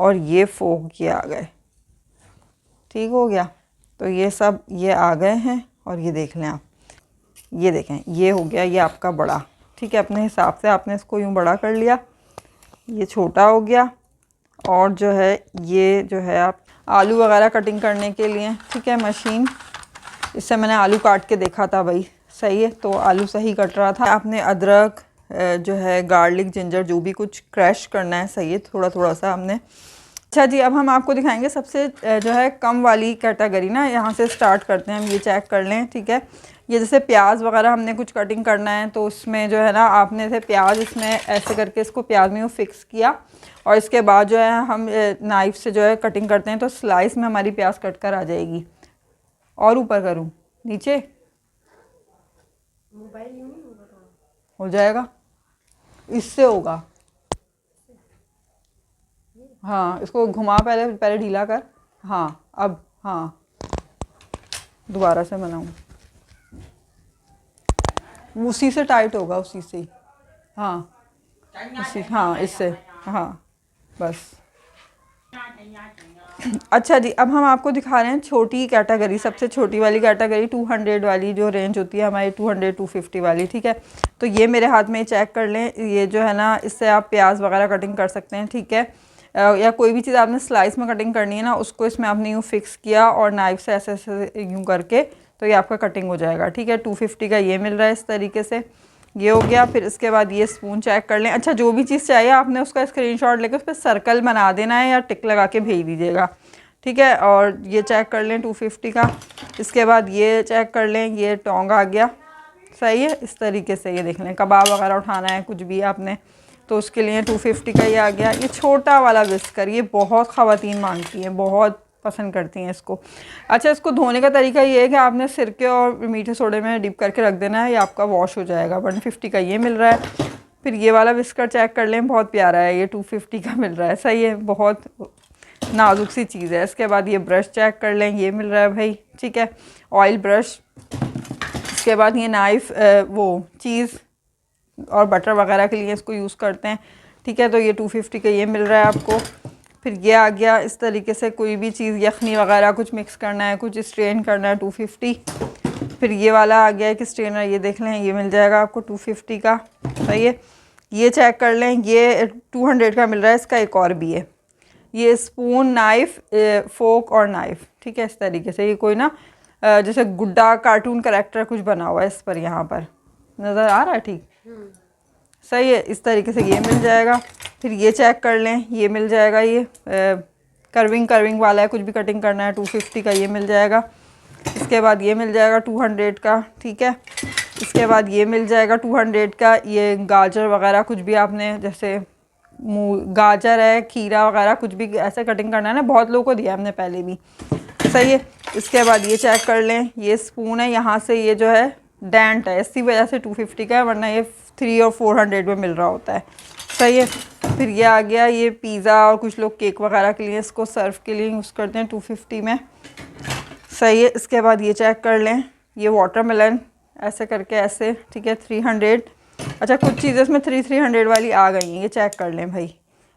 और ये फोक ये आ गए। ठीक हो गया। तो ये सब ये आ गए हैं और ये देख लें आप, ये देखें ये हो गया ये आपका बड़ा। ठीक है, अपने हिसाब से आपने इसको यूँ बड़ा कर लिया, ये छोटा हो गया। और जो है ये जो है आप आलू वगैरह कटिंग करने के लिए, ठीक है, मशीन, इससे मैंने आलू काट के देखा था भाई, सही है, तो आलू सही कट रहा था। आपने अदरक जो है गार्लिक जिंजर जो भी कुछ क्रश करना है, सही है, थोड़ा थोड़ा सा हमने। अच्छा जी, अब हम आपको दिखाएंगे सबसे जो है कम वाली कैटेगरी ना, यहाँ से स्टार्ट करते हैं हम। ये चेक कर लें, ठीक है। ये जैसे प्याज वगैरह हमने कुछ कटिंग करना है तो उसमें जो है ना आपने से प्याज इसमें ऐसे करके इसको प्याज में वो फिक्स किया और इसके बाद जो है हम नाइफ़ से जो है कटिंग करते हैं तो स्लाइस में हमारी प्याज कट कर आ जाएगी। और ऊपर करूँ नीचे हो जाएगा, इससे होगा। हाँ, इसको घुमा, पहले पहले ढीला कर। हाँ अब, हाँ दोबारा से बनाऊँ, उसी से टाइट होगा, उसी से ही। हाँ उसी, हाँ इससे, हाँ बस। अच्छा जी, अब हम आपको दिखा रहे हैं छोटी कैटेगरी, सबसे छोटी वाली कैटेगरी 200 वाली जो रेंज होती है हमारी 200-250 वाली। ठीक है, तो ये मेरे हाथ में चेक कर लें, ये जो है ना इससे आप प्याज वगैरह कटिंग कर सकते हैं। ठीक है, या कोई भी चीज़ आपने स्लाइस में कटिंग करनी है ना, उसको इसमें आपने यूँ फिक्स किया और नाइफ से ऐसे ऐसे यूँ करके तो ये आपका कटिंग हो जाएगा। ठीक है, 250 का ये मिल रहा है इस तरीके से, ये हो गया। फिर इसके बाद ये स्पून चेक कर लें। अच्छा, जो भी चीज़ चाहिए आपने उसका स्क्रीनशॉट लेकर उस पर सर्कल बना देना है या टिक लगा के भेज दीजिएगा। ठीक है, और ये चेक कर लें 250 का। इसके बाद ये चेक कर लें, ये टोंग आ गया, सही है, इस तरीके से। ये देख लें, कबाब वगैरह उठाना है कुछ भी आपने तो उसके लिए 250 का ये आ गया। ये छोटा वाला विस्कर, ये बहुत ख़वातीन मांगती हैं, बहुत पसंद करती हैं इसको। अच्छा, इसको धोने का तरीका ये है कि आपने सिरके और मीठे सोडे में डिप करके रख देना है, ये आपका वॉश हो जाएगा। 150 का ये मिल रहा है। फिर ये वाला विस्कर चेक कर लें, बहुत प्यारा है, ये 250 का मिल रहा है, सही है, बहुत नाजुक सी चीज़ है। इसके बाद ये ब्रश चेक कर लें, ये मिल रहा है भाई, ठीक है, ऑयल ब्रश। इसके बाद ये नाइफ़, वो चीज़ और बटर वगैरह के लिए इसको यूज़ करते हैं। ठीक है, तो ये 250 का ये मिल रहा है आपको। फिर ये आ गया इस तरीके से, कोई भी चीज़ यखनी वगैरह कुछ मिक्स करना है, कुछ स्ट्रेन करना है, 250। फिर ये वाला आ गया कि स्ट्रेनर, ये देख लें, ये मिल जाएगा आपको 250 का, सही है। ये चेक कर लें, ये 200 का मिल रहा है। इसका एक और भी है, ये स्पून, नाइफ़, फोक और नाइफ़। ठीक है, इस तरीके से, ये कोई ना जैसे गुड्डा कार्टून कैरेक्टर कुछ बना हुआ है इस पर, यहाँ पर नज़र आ रहा है, ठीक, सही है, इस तरीके से ये मिल जाएगा। फिर ये चेक कर लें, ये मिल जाएगा, ये कर्विंग वाला है, कुछ भी कटिंग करना है, 250 का ये मिल जाएगा। इसके बाद ये मिल जाएगा 200 का, ठीक है। इसके बाद ये मिल जाएगा 200 का, ये गाजर वगैरह कुछ भी आपने, जैसे गाजर है, खीरा वगैरह कुछ भी ऐसे कटिंग करना है ना, बहुत लोगों को दिया हमने पहले भी, सही है। इसके बाद ये चेक कर लें, ये स्पून है, यहाँ से ये जो है डेंट है, इसी वजह से 250 का है, वरना ये 300 और 400 में मिल रहा होता है, सही है। फिर ये आ गया, ये पिज़्ज़ा और कुछ लोग केक वगैरह के लिए इसको सर्व के लिए यूज़ करते हैं, 250 में, सही है। इसके बाद ये चेक कर लें, ये वाटरमेलन ऐसे करके ऐसे, ठीक है, 300। अच्छा, कुछ चीज़ें इसमें 300 वाली आ गई हैं, ये चेक कर लें भाई।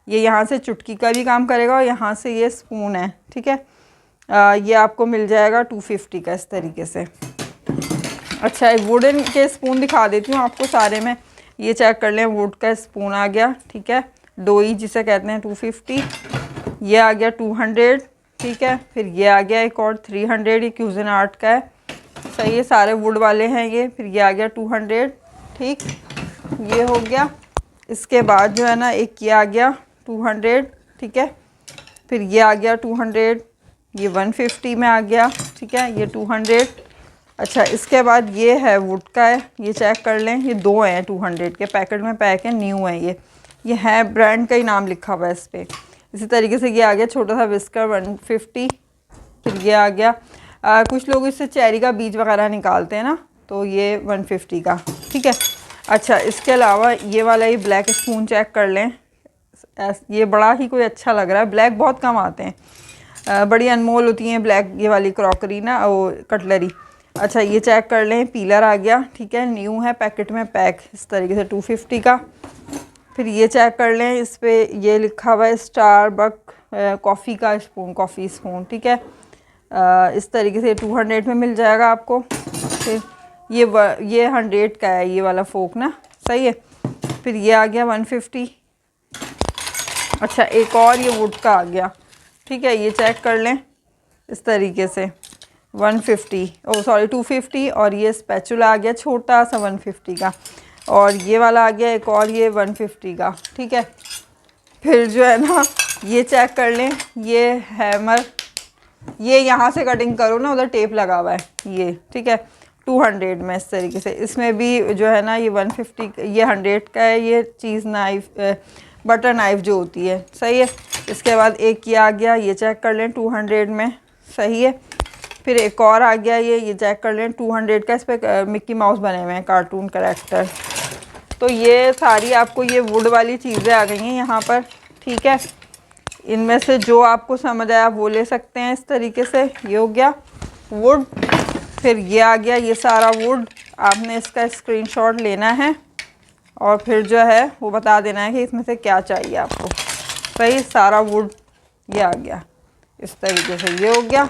ये यहाँ से चुटकी का भी काम करेगा और यहाँ से ये स्पून है, ठीक है, ये आपको मिल जाएगा 250 का, इस तरीके से। अच्छा, एक वुडन के स्पून दिखा देती हूँ आपको सारे में। ये चेक कर लें, वुड का स्पून आ गया, ठीक है, डोई जिसे कहते हैं, 250। ये आ गया 200, ठीक है। फिर ये आ गया एक और 300, ये क्यूजन आर्ट का है, सही है, सारे वुड वाले हैं ये। फिर ये आ गया 200, ठीक, ये हो गया। इसके बाद जो है ना एक ये आ गया 200, ठीक है। फिर ये आ गया 200, ये 150 में आ गया, ठीक है, ये 200। अच्छा, इसके बाद ये है वुड का है, ये चेक कर लें, ये दो हैं 200 के, पैकेट में पैक है, न्यू है ये है, ब्रांड का ही नाम लिखा हुआ है इस पर। इसी तरीके से ये आ गया छोटा सा विस्कर 150। फिर ये आ गया, कुछ लोग इससे चेरी का बीज वगैरह निकालते हैं ना, तो ये 150 का, ठीक है। अच्छा, इसके अलावा ये वाला ये ब्लैक स्पून चेक कर लें, ये बड़ा ही कोई अच्छा लग रहा है, ब्लैक बहुत कम आते हैं, बड़ी अनमोल होती हैं ब्लैक ये वाली क्रॉकरी ना, वो कटलरी। अच्छा, ये चेक कर लें, पीलर आ गया, ठीक है, न्यू है, पैकेट में पैक, इस तरीके से 250 का। फिर ये चेक कर लें, इस पर ये लिखा हुआ है स्टारबक कॉफ़ी का स्पून, कॉफ़ी स्पून, ठीक है। इस तरीके से 200 में मिल जाएगा आपको। फिर ये 100 का है ये वाला फोक ना, सही है। फिर ये आ गया 150। अच्छा, एक और ये वुड का आ गया, ठीक है। ये चेक कर लें इस तरीके से 150, ओ सॉरी 250। और ये स्पैचुला आ गया छोटा सा 150 का। और ये वाला आ गया एक और ये 150 का, ठीक है। फिर जो है ना ये चेक कर लें, ये हैमर, ये यहाँ से कटिंग करो ना, उधर टेप लगा हुआ है ये, ठीक है। 200 में इस तरीके से, इसमें भी जो है ना ये 150, ये 100 का है। ये चीज़ नाइफ, बटर नाइफ जो होती है, सही है। इसके बाद एक ये आ गया, ये चेक कर लें 200 में, सही है। फिर एक और आ गया ये चेक कर लें 200 का। इस पर मिक्की माउस बने हुए हैं, कार्टून कैरेक्टर। तो ये सारी आपको ये वुड वाली चीज़ें आ गई हैं यहाँ पर, ठीक है। इनमें से जो आपको समझ आया वो ले सकते हैं इस तरीके से। ये हो गया वुड। फिर ये आ गया ये सारा वुड। आपने इसका स्क्रीनशॉट लेना है और फिर जो है वो बता देना है कि इसमें से क्या चाहिए आपको, सही। सारा वुड ये आ गया इस तरीके से, ये हो गया।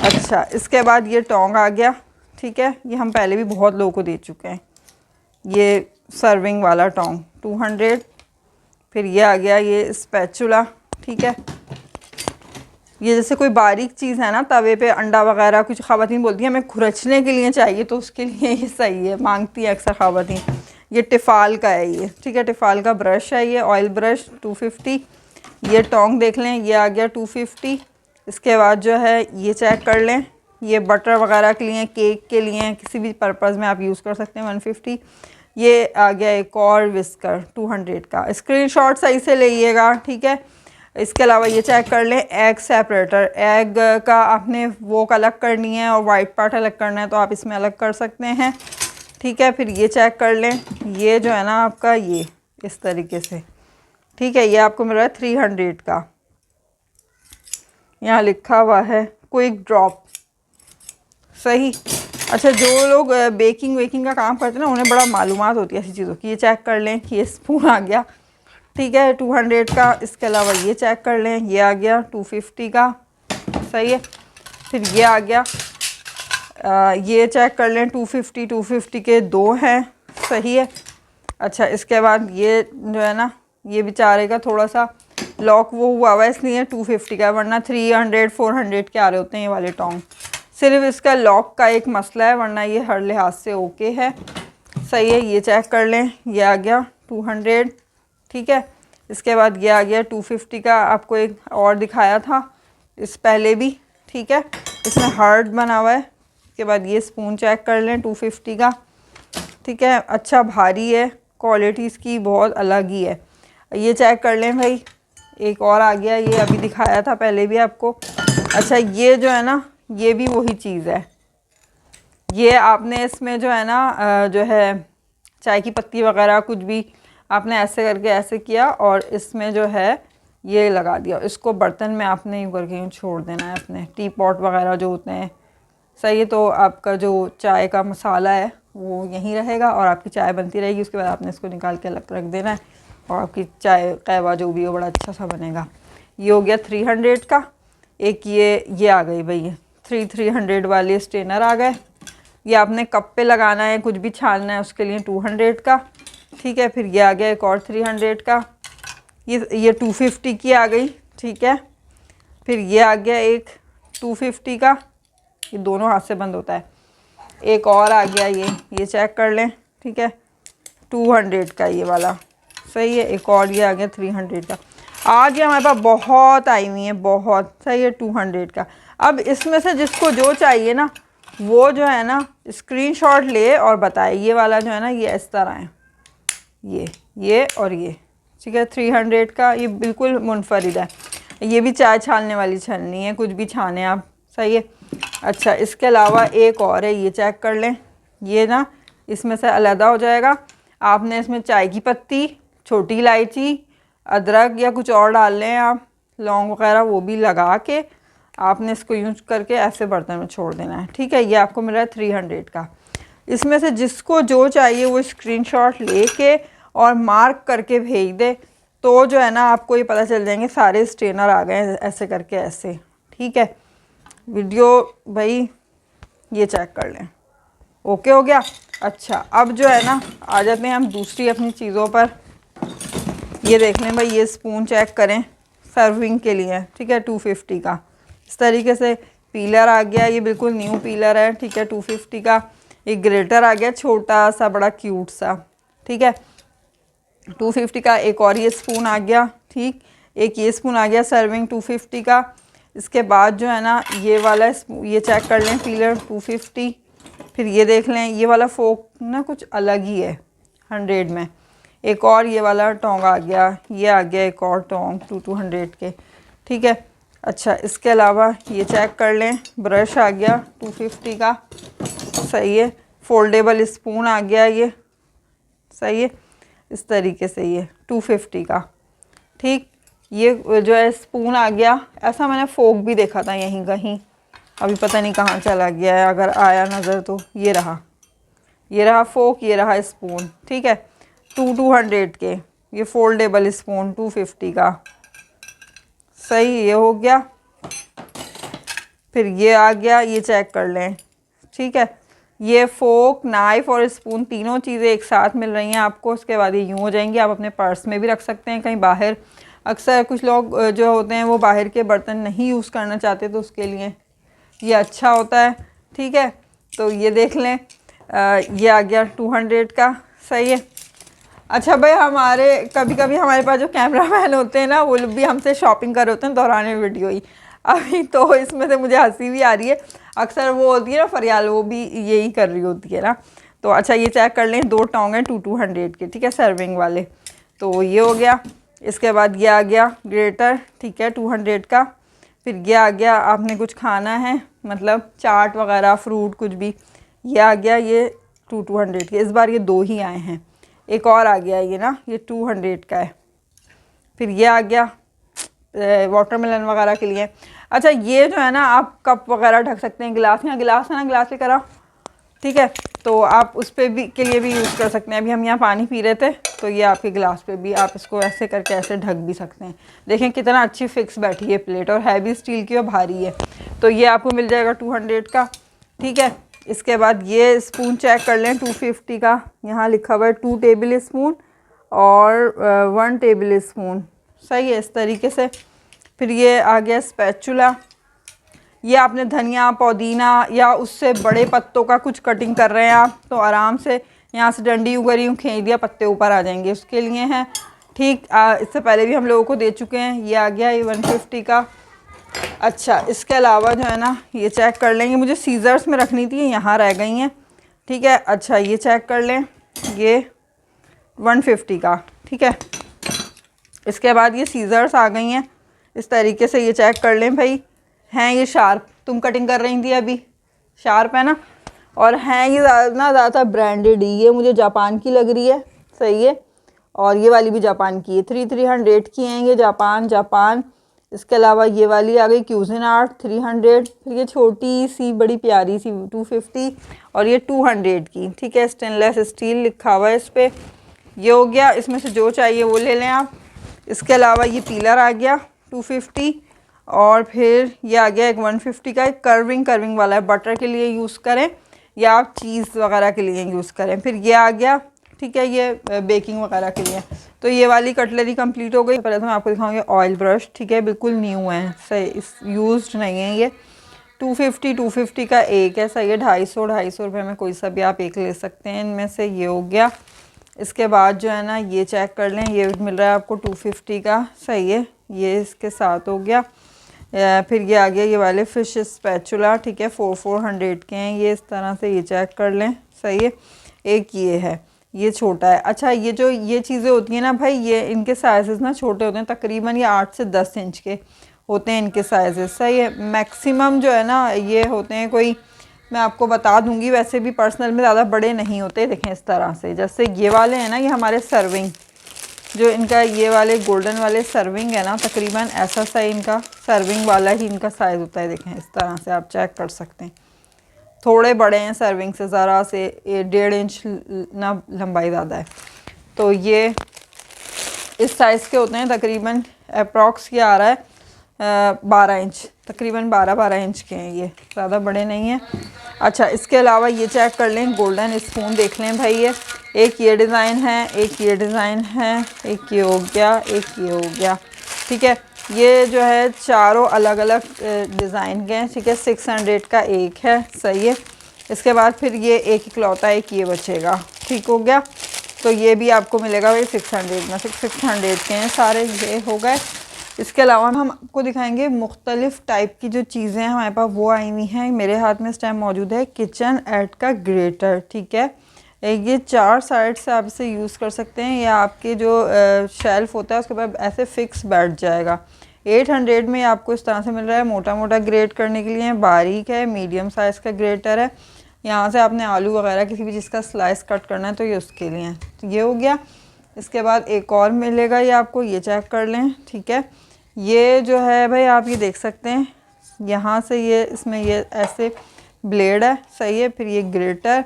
अच्छा, इसके बाद ये टोंग आ गया, ठीक है। ये हम पहले भी बहुत लोगों को दे चुके हैं, ये सर्विंग वाला टोंग 200। फिर ये आ गया ये स्पैचुला, ठीक है। ये जैसे कोई बारीक चीज़ है ना, तवे पे अंडा वगैरह, कुछ ख़वातीन बोलती हैं हमें खुरचने के लिए चाहिए, तो उसके लिए ये सही है, मांगती हैं अक्सर ख़वातीन। ये टिफ़ाल का है ये, ठीक है। टिफ़ाल का ब्रश है ये, ऑयल ब्रश 250। ये टोंग देख लें, ये आ गया 250। इसके बाद जो है ये चेक कर लें, ये बटर वगैरह के लिए, केक के लिए, किसी भी पर्पज़ में आप यूज़ कर सकते हैं, 150। ये आ गया एक और विस्कर 200 का। स्क्रीनशॉट सही से लीजिएगा, ठीक है। इसके अलावा ये चेक कर लें एग सेपरेटर। एग का आपने वो अलग करनी है और वाइट पार्ट अलग करना है, तो आप इसमें अलग कर सकते हैं, ठीक है। फिर ये चेक कर लें, ये जो है ना आपका ये इस तरीके से, ठीक है। ये आपको मिल रहा है 300 का। यहाँ लिखा हुआ है क्विक ड्रॉप, सही। अच्छा, जो लोग बेकिंग वेकिंग का काम करते हैं ना, उन्हें बड़ा मालूमात होती है ऐसी चीज़ों की। ये चेक कर लें कि ये स्पून आ गया, ठीक है, 200 का। इसके अलावा ये चेक कर लें, ये आ गया 250 का, सही है। फिर ये आ गया, ये चेक कर लें 250 के 2 हैं, सही है। अच्छा, इसके बाद ये जो है ना, ये बेचारे का थोड़ा सा लॉक वो हुआ हुआ है, इसलिए 250 का, वरना 300 400 के आ रहे होते हैं ये वाले टोंग। सिर्फ इसका लॉक का एक मसला है, वरना ये हर लिहाज से ओके है, सही है। ये चेक कर लें, ये आ गया 200, ठीक है। इसके बाद ये आ गया 250 का। आपको एक और दिखाया था इस पहले भी, ठीक है। इसमें हार्ट बना हुआ है। इसके बाद ये स्पून चेक कर लें 250 का, ठीक है। अच्छा भारी है, क्वालिटी इसकी बहुत अलग ही है। ये चेक कर लें भाई। एक और आ गया, ये अभी दिखाया था पहले भी आपको। अच्छा, ये जो है ना, ये भी वही चीज़ है। ये आपने इसमें जो है ना जो है चाय की पत्ती वगैरह कुछ भी आपने ऐसे करके ऐसे किया और इसमें जो है ये लगा दिया। इसको बर्तन में आपने यूँ करके यूँ छोड़ देना है, अपने टी पॉट वगैरह जो होते हैं, सही है। तो आपका जो चाय का मसाला है वो यहीं रहेगा और आपकी चाय बनती रहेगी। उसके बाद आपने इसको निकाल के अलग रख देना है और आपकी चाय कहवा जो भी हो बड़ा अच्छा सा बनेगा। ये हो गया 300 का। एक ये आ गई भाई 300 वाले स्ट्रेनर आ गए। ये आपने कप पे लगाना है, कुछ भी छानना है, उसके लिए 200 का, ठीक है। फिर ये आ गया एक और 300 का। ये 250 की आ गई, ठीक है। फिर ये आ गया एक 250 का, ये दोनों हाथ से बंद होता है। एक और आ गया ये चेक कर लें, ठीक है, 200 का ये वाला, सही है। एक और ये आ गया 300 का। आ गया हमारे पास, बहुत आई हुई है, बहुत, सही है, 200 का। अब इसमें से जिसको जो चाहिए ना, वो जो है ना स्क्रीनशॉट ले और बताए। ये वाला जो है ना, ये इस तरह है, ये और ये, ठीक है। 300 का ये बिल्कुल मुनफरिद है। ये भी चाय छानने वाली छलनी है, कुछ भी छाने आप, सही है। अच्छा, इसके अलावा एक और है, ये चेक कर लें। ये ना इसमें से अलहदा हो जाएगा। आपने इसमें चाय की पत्ती, छोटी इलायची, अदरक या कुछ और डाल लें आप, लौंग वगैरह, वो भी लगा के आपने इसको यूज करके ऐसे बर्तन में छोड़ देना है, ठीक है। ये आपको मिल रहा है 300 का। इसमें से जिसको जो चाहिए वो स्क्रीनशॉट लेके और मार्क करके भेज दे। तो जो है ना आपको ये पता चल जाएंगे सारे स्ट्रेनर आ गए ऐसे करके ऐसे, ठीक है। वीडियो भाई ये चेक कर लें, ओके हो गया। अच्छा अब जो है ना आ जाते हैं हम दूसरी अपनी चीज़ों पर। ये देख लें भाई, ये स्पून चेक करें सर्विंग के लिए, ठीक है, 250 का। इस तरीके से पीलर आ गया, ये बिल्कुल न्यू पीलर है, ठीक है, 250 का। एक ग्रेटर आ गया छोटा सा बड़ा क्यूट सा, ठीक है, 250 का। एक और ये स्पून आ गया, ठीक, एक ये स्पून आ गया सर्विंग 250 का। इसके बाद जो है ना ये वाला ये चेक कर लें पीलर 250। फिर ये देख लें ये वाला फोक ना कुछ अलग ही है 100 में। एक और ये वाला टोंग आ गया, ये आ गया एक और टोंग 200 के, ठीक है। अच्छा इसके अलावा ये चेक कर लें ब्रश आ गया 250 का, सही है। फोल्डेबल स्पून आ गया ये, सही है, इस तरीके से ये 250 का, ठीक। ये जो है स्पून आ गया। ऐसा मैंने फोक भी देखा था यहीं कहीं, अभी पता नहीं कहाँ चला गया है, अगर आया नज़र तो ये रहा, ये रहा फोक, ये रहा स्पून, ठीक है, 200 के। ये फोल्डेबल स्पून 250 का, सही, ये हो गया। फिर ये आ गया, ये चेक कर लें, ठीक है। ये फोक, नाइफ और स्पून तीनों चीज़ें एक साथ मिल रही हैं आपको। उसके बाद ये यूँ हो जाएंगी, आप अपने पर्स में भी रख सकते हैं कहीं बाहर। अक्सर कुछ लोग जो होते हैं वो बाहर के बर्तन नहीं यूज़ करना चाहते, तो उसके लिए ये अच्छा होता है, ठीक है। तो ये देख लें ये आ गया 200 का, सही है। अच्छा भाई हमारे कभी कभी हमारे पास जो कैमरा मैन होते हैं ना वो लोग भी हमसे शॉपिंग कर रहे होते हैं दौरान वीडियो ही। अभी तो इसमें से मुझे हंसी भी आ रही है, अक्सर वो होती है ना फरियाल, वो भी यही कर रही होती है ना। तो अच्छा ये चेक कर लें, 2 टोंग हैं 200 के, ठीक है, सर्विंग वाले। तो ये हो गया। इसके बाद ये आ गया ग्रेटर, ठीक है, 200 का। फिर ये आ गया आपने कुछ खाना है मतलब चाट वगैरह फ्रूट कुछ भी, ये आ गया ये 200 के। इस बार ये 2 ही आए हैं, एक और आ गया ये ना, ये 200 का है। फिर ये आ गया वाटरमेलन वगैरह के लिए। अच्छा ये जो है ना आप कप वगैरह ढक सकते हैं, गिलास, यहाँ गिलास है ना, गिलास लेकर आओ, ठीक है। तो आप उस पर भी के लिए भी यूज़ कर सकते हैं। अभी हम यहाँ पानी पी रहे थे तो ये आपके गिलास पे भी आप इसको ऐसे करके ऐसे ढक भी सकते हैं। देखें कितना अच्छी फिक्स बैठी है प्लेट, और हैवी स्टील की और भारी है। तो ये आपको मिल जाएगा 200 का, ठीक है। इसके बाद ये स्पून चेक कर लें 250 का, यहाँ लिखा हुआ है 2 टेबल स्पून और 1 टेबल स्पून, सही है, इस तरीके से। फिर ये आ गया स्पैचुला। ये आपने धनिया पुदीना या उससे बड़े पत्तों का कुछ कटिंग कर रहे हैं आप, तो आराम से यहाँ से डंडी उगरी यूँ खींच दिया, पत्ते ऊपर आ जाएंगे, उसके लिए हैं, ठीक। इससे पहले भी हम लोगों को दे चुके हैं। ये आ गया ये 150 का। अच्छा इसके अलावा जो है ना ये चेक कर लेंगे, मुझे सीज़र्स में रखनी थी, यहाँ रह गई हैं, ठीक है। अच्छा ये चेक कर लें, ये 150 का, ठीक है। इसके बाद ये सीज़र्स आ गई हैं इस तरीके से, ये चेक कर लें भाई, हैं ये शार्प, तुम कटिंग कर रही थी अभी, शार्प है ना, और हैं ये ज़्यादातर ब्रांडेड ही, ये मुझे जापान की लग रही है, सही है। और ये वाली भी जापान की है, 300 की हैं ये, जापान। इसके अलावा ये वाली आ गई क्यूजिनआर्ट 300। फिर ये छोटी सी बड़ी प्यारी सी 250 और ये 200 की, ठीक है, स्टेनलेस स्टील लिखा हुआ है इस पर। ये हो गया, इसमें से जो चाहिए वो ले लें आप। इसके अलावा ये पीलर आ गया 250, और फिर ये आ गया एक 150 का, एक कर्विंग वाला है, बटर के लिए यूज़ करें या आप चीज़ वगैरह के लिए यूज़ करें। फिर ये आ गया, ठीक है, ये बेकिंग वगैरह के लिए। तो ये वाली कटलरी कंप्लीट हो गई। पहले तो मैं आपको दिखाऊंगी ऑयल ब्रश, ठीक है, बिल्कुल न्यू है, सही, इस यूज्ड नहीं है ये। 250 का एक है, सही है, 250 रुपये में कोई सा भी आप एक ले सकते हैं इनमें से। ये हो गया। इसके बाद जो है ना ये चेक कर लें, ये मिल रहा है आपको 250 का, सही है, ये इसके साथ हो गया। फिर ये आ गया ये वाले फ़िश स्पैचुला, ठीक है, 400 के हैं ये, इस तरह से ये चेक कर लें, सही है। एक ये है, ये छोटा है। अच्छा ये जो ये चीज़ें होती हैं ना भाई, ये इनके साइज़ ना छोटे होते हैं, तकरीबन ये 8 से 10 इंच के होते हैं इनके साइज़, सही है। मैक्सिमम जो है ना ये होते हैं कोई, मैं आपको बता दूंगी, वैसे भी पर्सनल में ज़्यादा बड़े नहीं होते। देखें इस तरह से, जैसे ये वाले हैं ना, ये हमारे सर्विंग, जो इनका ये वाले गोल्डन वाले सर्विंग है ना, तकरीबन ऐसा सा इनका सर्विंग वाला ही इनका साइज़ होता है। देखें इस तरह से आप चेक कर सकते हैं, थोड़े बड़े हैं सर्विंग से, ज़रा से 1.5 इंच ना लंबाई ज़्यादा है। तो ये इस साइज़ के होते हैं, तकरीबन अप्रॉक्स ये आ रहा है 12 इंच, तकरीबन 12 इंच के हैं ये, ज़्यादा बड़े नहीं हैं। अच्छा, इसके अलावा ये चेक कर लें, गोल्डन स्पून देख लें भाई, ये एक ये डिज़ाइन है, एक ये डिज़ाइन है, एक ये हो गया, एक ये हो गया, ठीक है। ये जो है चारों अलग अलग डिज़ाइन के हैं, ठीक है। 600 का एक है, सही है। इसके बाद फिर ये एक इकलौता एक ये बचेगा, ठीक हो गया। तो ये भी आपको मिलेगा भाई 600 में, 600 के हैं सारे, ये हो गए। इसके अलावा हम आपको दिखाएंगे मुख्तलिफ़ टाइप की जो चीज़ें हैं हमारे पास वो आई हुई हैं। मेरे हाथ में इस टाइम मौजूद है किचन एड का ग्रेटर, ठीक है। ये 4 साइड से आप इसे यूज़ कर सकते हैं, या आपके जो शेल्फ़ होता है उसके बाद ऐसे फ़िक्स बैठ जाएगा। 800 में आपको इस तरह से मिल रहा है, मोटा मोटा ग्रेट करने के लिए, बारीक है, मीडियम साइज़ का ग्रेटर है। यहाँ से आपने आलू वगैरह किसी भी चीज़ का स्लाइस कट करना है तो ये उसके लिए है, तो ये हो गया। इसके बाद एक और मिलेगा ये आपको, ये चेक कर लें, ठीक है। ये जो है भाई आप ये देख सकते हैं, यहाँ से ये इसमें ये ऐसे ब्लेड है, सही है। फिर ये ग्रेटर,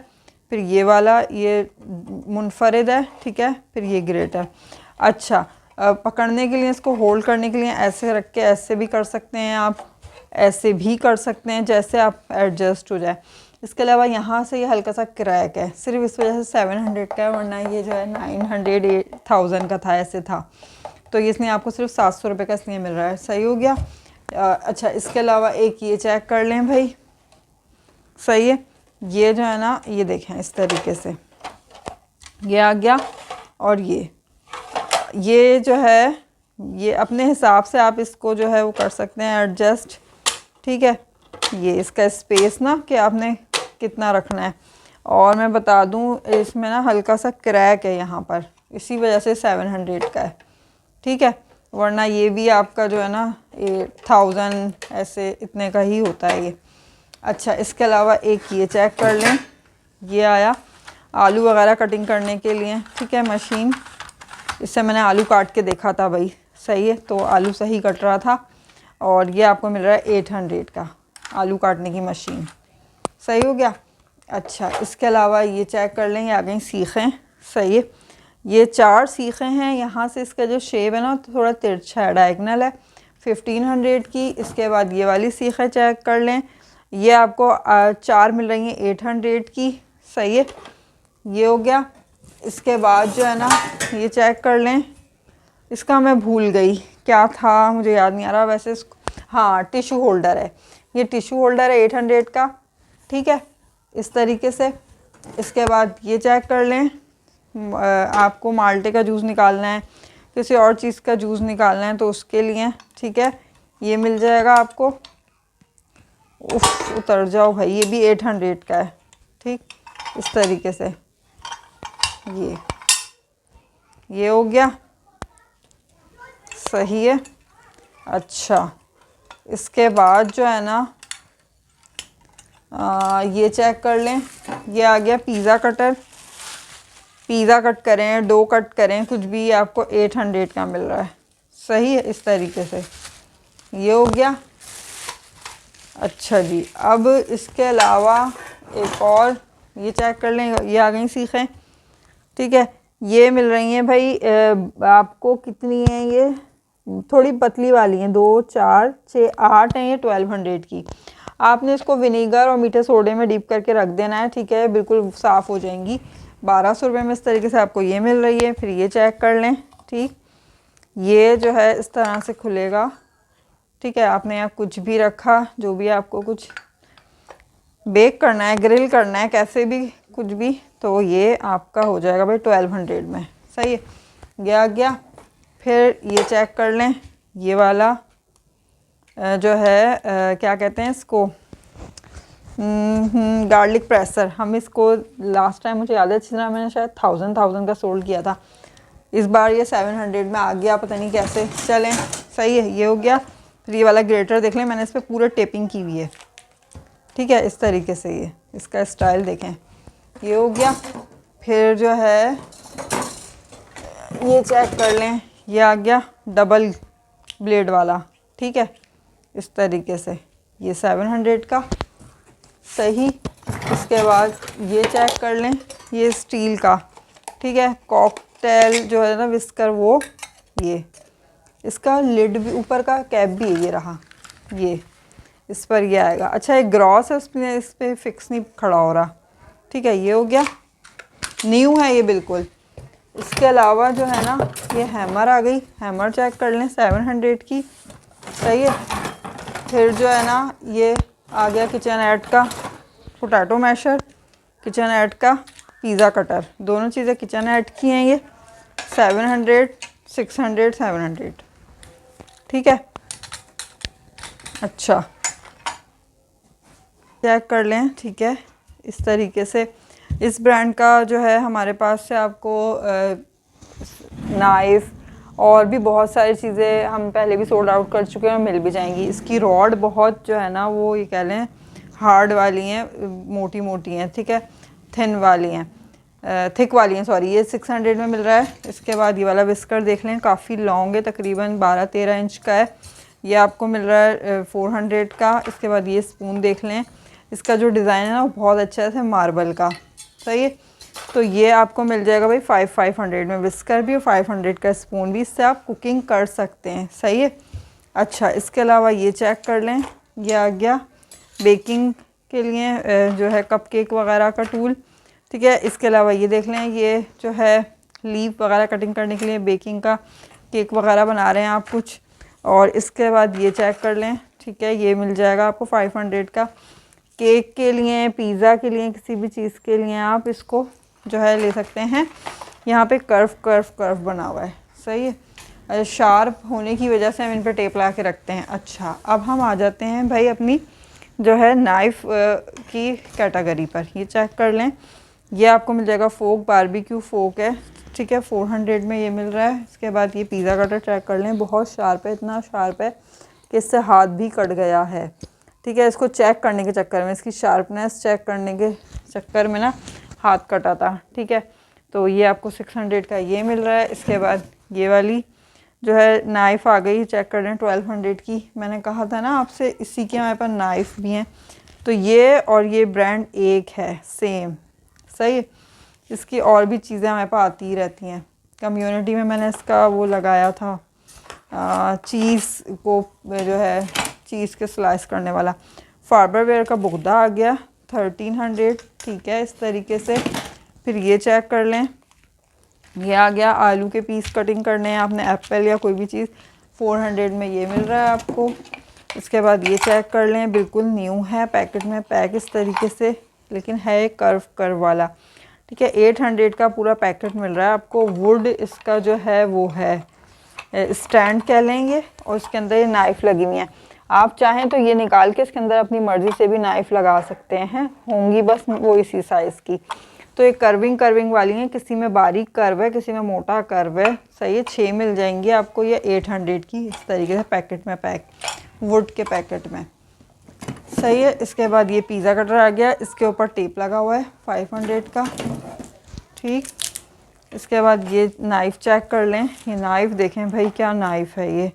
फिर ये वाला ये मुनफरिद है, ठीक है। फिर ये ग्रेटर। अच्छा, पकड़ने के लिए, इसको होल्ड करने के लिए ऐसे रख के ऐसे भी कर सकते हैं आप, ऐसे भी कर सकते हैं, जैसे आप एडजस्ट हो जाए। इसके अलावा यहाँ से ये हल्का सा क्रैक है, सिर्फ इस वजह से 700 का है, वरना ये जो है 900 1000 का था, ऐसे था। तो ये इसने आपको सिर्फ 700 रुपये का इसलिए मिल रहा है, सही हो गया। अच्छा, इसके अलावा एक ये चेक कर लें भाई, सही है। ये जो है ना, ये देखें इस तरीके से ये आ गया, और ये जो है ये अपने हिसाब से आप इसको जो है वो कर सकते हैं एडजस्ट, ठीक है। ये इसका स्पेस ना कि आपने कितना रखना है। और मैं बता दूं, इसमें ना हल्का सा क्रैक है यहाँ पर, इसी वजह से 700 का है, ठीक है। वरना ये भी आपका जो है ना 1000 ऐसे इतने का ही होता है ये। अच्छा, इसके अलावा एक ये चेक कर लें, ये आया आलू वगैरह कटिंग करने के लिए, ठीक है, मशीन। इससे मैंने आलू काट के देखा था भाई, सही है, तो आलू सही कट रहा था। और ये आपको मिल रहा है 800 का आलू काटने की मशीन, सही हो गया। अच्छा, इसके अलावा ये चेक कर लें, ये आ गई सीखें, सही है। ये 4 सीखें हैं, यहाँ से इसका जो शेप है ना थोड़ा तिरछा है, डायगनल है, 1500 की। इसके बाद ये वाली सीखें चेक कर लें, ये आपको 4 मिल रही हैं 800 की, सही है, ये हो गया। इसके बाद जो है ना ये चेक कर लें, इसका मैं भूल गई क्या था, मुझे याद नहीं आ रहा वैसे इसको, हाँ, टिशू होल्डर है, ये टिशू होल्डर है 800 का, ठीक है, इस तरीके से। इसके बाद ये चेक कर लें, आपको माल्टे का जूस निकालना है, किसी और चीज़ का जूस निकालना है तो उसके लिए, ठीक है, ये मिल जाएगा आपको। उफ, उतर जाओ भाई, ये भी 800 का है, ठीक, इस तरीके से ये हो गया, सही है। अच्छा, इसके बाद जो है ना ये चेक कर लें, ये आ गया पिज़्ज़ा कटर, पिज़्ज़ा कट करें, डो कट करें, कुछ भी आपको 800 का मिल रहा है, सही है, इस तरीके से ये हो गया। अच्छा जी, अब इसके अलावा एक और ये चेक कर लें, ये आ गई सीखें, ठीक है। ये मिल रही हैं भाई आपको कितनी है, ये थोड़ी पतली वाली हैं, 2 4 6 8 हैं ये 1200 की। आपने इसको विनीगर और मीठे सोडे में डीप करके रख देना है, ठीक है, बिल्कुल साफ़ हो जाएंगी। 1200 रुपये में इस तरीके से आपको ये मिल रही है। फिर ये चेक कर लें, ठीक, ये जो है इस तरह से खुलेगा, ठीक है। आपने यहाँ कुछ भी रखा, जो भी आपको कुछ बेक करना है, ग्रिल करना है, कैसे भी कुछ भी, तो ये आपका हो जाएगा भाई 1200 में, सही है, ये आ गया। फिर ये चेक कर लें, ये वाला जो है क्या कहते हैं इसको, गार्लिक प्रेसर। हम इसको लास्ट टाइम मुझे याद है अच्छी तरह मैंने शायद 1000 का सोल्ड किया था, इस बार ये 700 में आ गया, पता नहीं कैसे, चलें, सही है, ये हो गया। फिर ये वाला ग्रेटर देख लें, मैंने इस पर पूरे टेपिंग की हुई है, ठीक है, इस तरीके से ये इसका स्टाइल देखें, ये हो गया। फिर जो है ये चेक कर लें, ये आ गया डबल ब्लेड वाला, ठीक है, इस तरीके से, ये 700 का, सही। इसके बाद ये चेक कर लें, ये स्टील का, ठीक है, कॉकटेल जो है ना विस्कर, वो ये इसका लिड भी, ऊपर का कैप भी है, ये रहा, ये इस पर ये आएगा। अच्छा एक ग्रॉस है, उसमें इस पर फिक्स नहीं खड़ा हो रहा, ठीक है, ये हो गया, न्यू है ये बिल्कुल। इसके अलावा जो है ना ये हैमर आ गई, हैमर चेक कर लें 700 की, सही है। फिर जो है ना ये आ गया किचन एड का पोटैटो मैशर, किचन एड का पिज़्ज़ा कटर, दोनों चीज़ें किचन एड की हैं ये, 700, 600, 700, ठीक है। अच्छा चेक कर लें, ठीक है, इस तरीके से। इस ब्रांड का जो है हमारे पास से आपको नाइफ़ और भी बहुत सारी चीज़ें हम पहले भी सोल्ड आउट कर चुके हैं और मिल भी जाएंगी। इसकी रॉड बहुत जो है ना वो ये कह लें हार्ड वाली हैं, मोटी मोटी हैं, ठीक है, थिन वाली हैं, थिक वाली हैं, सॉरी। ये 600 में मिल रहा है। इसके बाद ये वाला विस्कर देख लें, काफ़ी लॉन्ग है, तकरीबन 12-13 इंच का है, ये आपको मिल रहा है 400 का। इसके बाद ये स्पून देख लें, इसका जो डिज़ाइन है ना वो बहुत अच्छा है, मार्बल का, सही है। तो ये आपको मिल जाएगा भाई 500 में, विस्कर भी और 500 का स्पून भी, इससे आप कुकिंग कर सकते हैं, सही है। अच्छा इसके अलावा ये चेक कर लें, ये आ गया बेकिंग के लिए जो है कपकेक वगैरह का टूल, ठीक है। इसके अलावा ये देख लें, ये जो है लीफ वगैरह कटिंग करने के लिए, बेकिंग का केक वगैरह बना रहे हैं आप कुछ। और इसके बाद ये चेक कर लें, ठीक है, ये मिल जाएगा आपको 500 का। केक के लिए, पिज़्ज़ा के लिए, किसी भी चीज़ के लिए आप इसको जो है ले सकते हैं। यहाँ पे कर्व बना हुआ है, सही है। शार्प होने की वजह से हम इन पर टेप लगा के रखते हैं। अच्छा अब हम आ जाते हैं भाई अपनी जो है नाइफ़ की कैटेगरी पर। ये चेक कर लें, ये आपको मिल जाएगा फोक, बारबेक्यू फोक है, ठीक है, 400 में ये मिल रहा है। इसके बाद ये पिज़्ज़ा कटर चेक कर लें, बहुत शार्प है, इतना शार्प है कि इससे हाथ भी कट गया है, ठीक है। इसको चेक करने के चक्कर में, इसकी शार्पनेस चेक करने के चक्कर में ना हाथ कटा था, ठीक है। तो ये आपको 600 का ये मिल रहा है। इसके बाद ये वाली जो है नाइफ़ आ गई, चेक कर लें 1200 की। मैंने कहा था ना आपसे इसी के हमारे पास नाइफ़ भी हैं, तो ये और ये ब्रांड एक है, सेम, सही है। इसकी और भी चीज़ें हमारे पास आती ही रहती हैं। कम्युनिटी में मैंने इसका वो लगाया था चीज़ को जो है चीज़ के स्लाइस करने वाला। फार्बरवेयर का बुगदा आ गया 1300, ठीक है, इस तरीके से। फिर ये चेक कर लें, ये आ गया आलू के पीस कटिंग करने हैं आपने, एप्पल या कोई भी चीज़, 400 में ये मिल रहा है आपको। इसके बाद ये चेक कर लें, बिल्कुल न्यू है, पैकेट में पैक इस तरीके से, लेकिन है कर्व वाला, ठीक है। 800 का पूरा पैकेट मिल रहा है आपको। वुड इसका जो है वो है स्टैंड कह लेंगे, और इसके अंदर ये नाइफ़ लगी हुई है। आप चाहें तो ये निकाल के इसके अंदर अपनी मर्ज़ी से भी नाइफ़ लगा सकते हैं, होंगी बस वो इसी साइज़ की। तो ये कर्विंग वाली हैं, किसी में बारीक कर्व है, किसी में मोटा कर्व है, सही है। 6 मिल जाएंगी आपको ये 800 की, इस तरीके से पैकेट में पैक, वुड के पैकेट में, सही है। इसके बाद ये पिज़्ज़ा कटर आ गया, इसके ऊपर टेप लगा हुआ है 500 का, ठीक। इसके बाद ये नाइफ़ चेक कर लें, ये नाइफ़ देखें भाई क्या नाइफ़ है ये,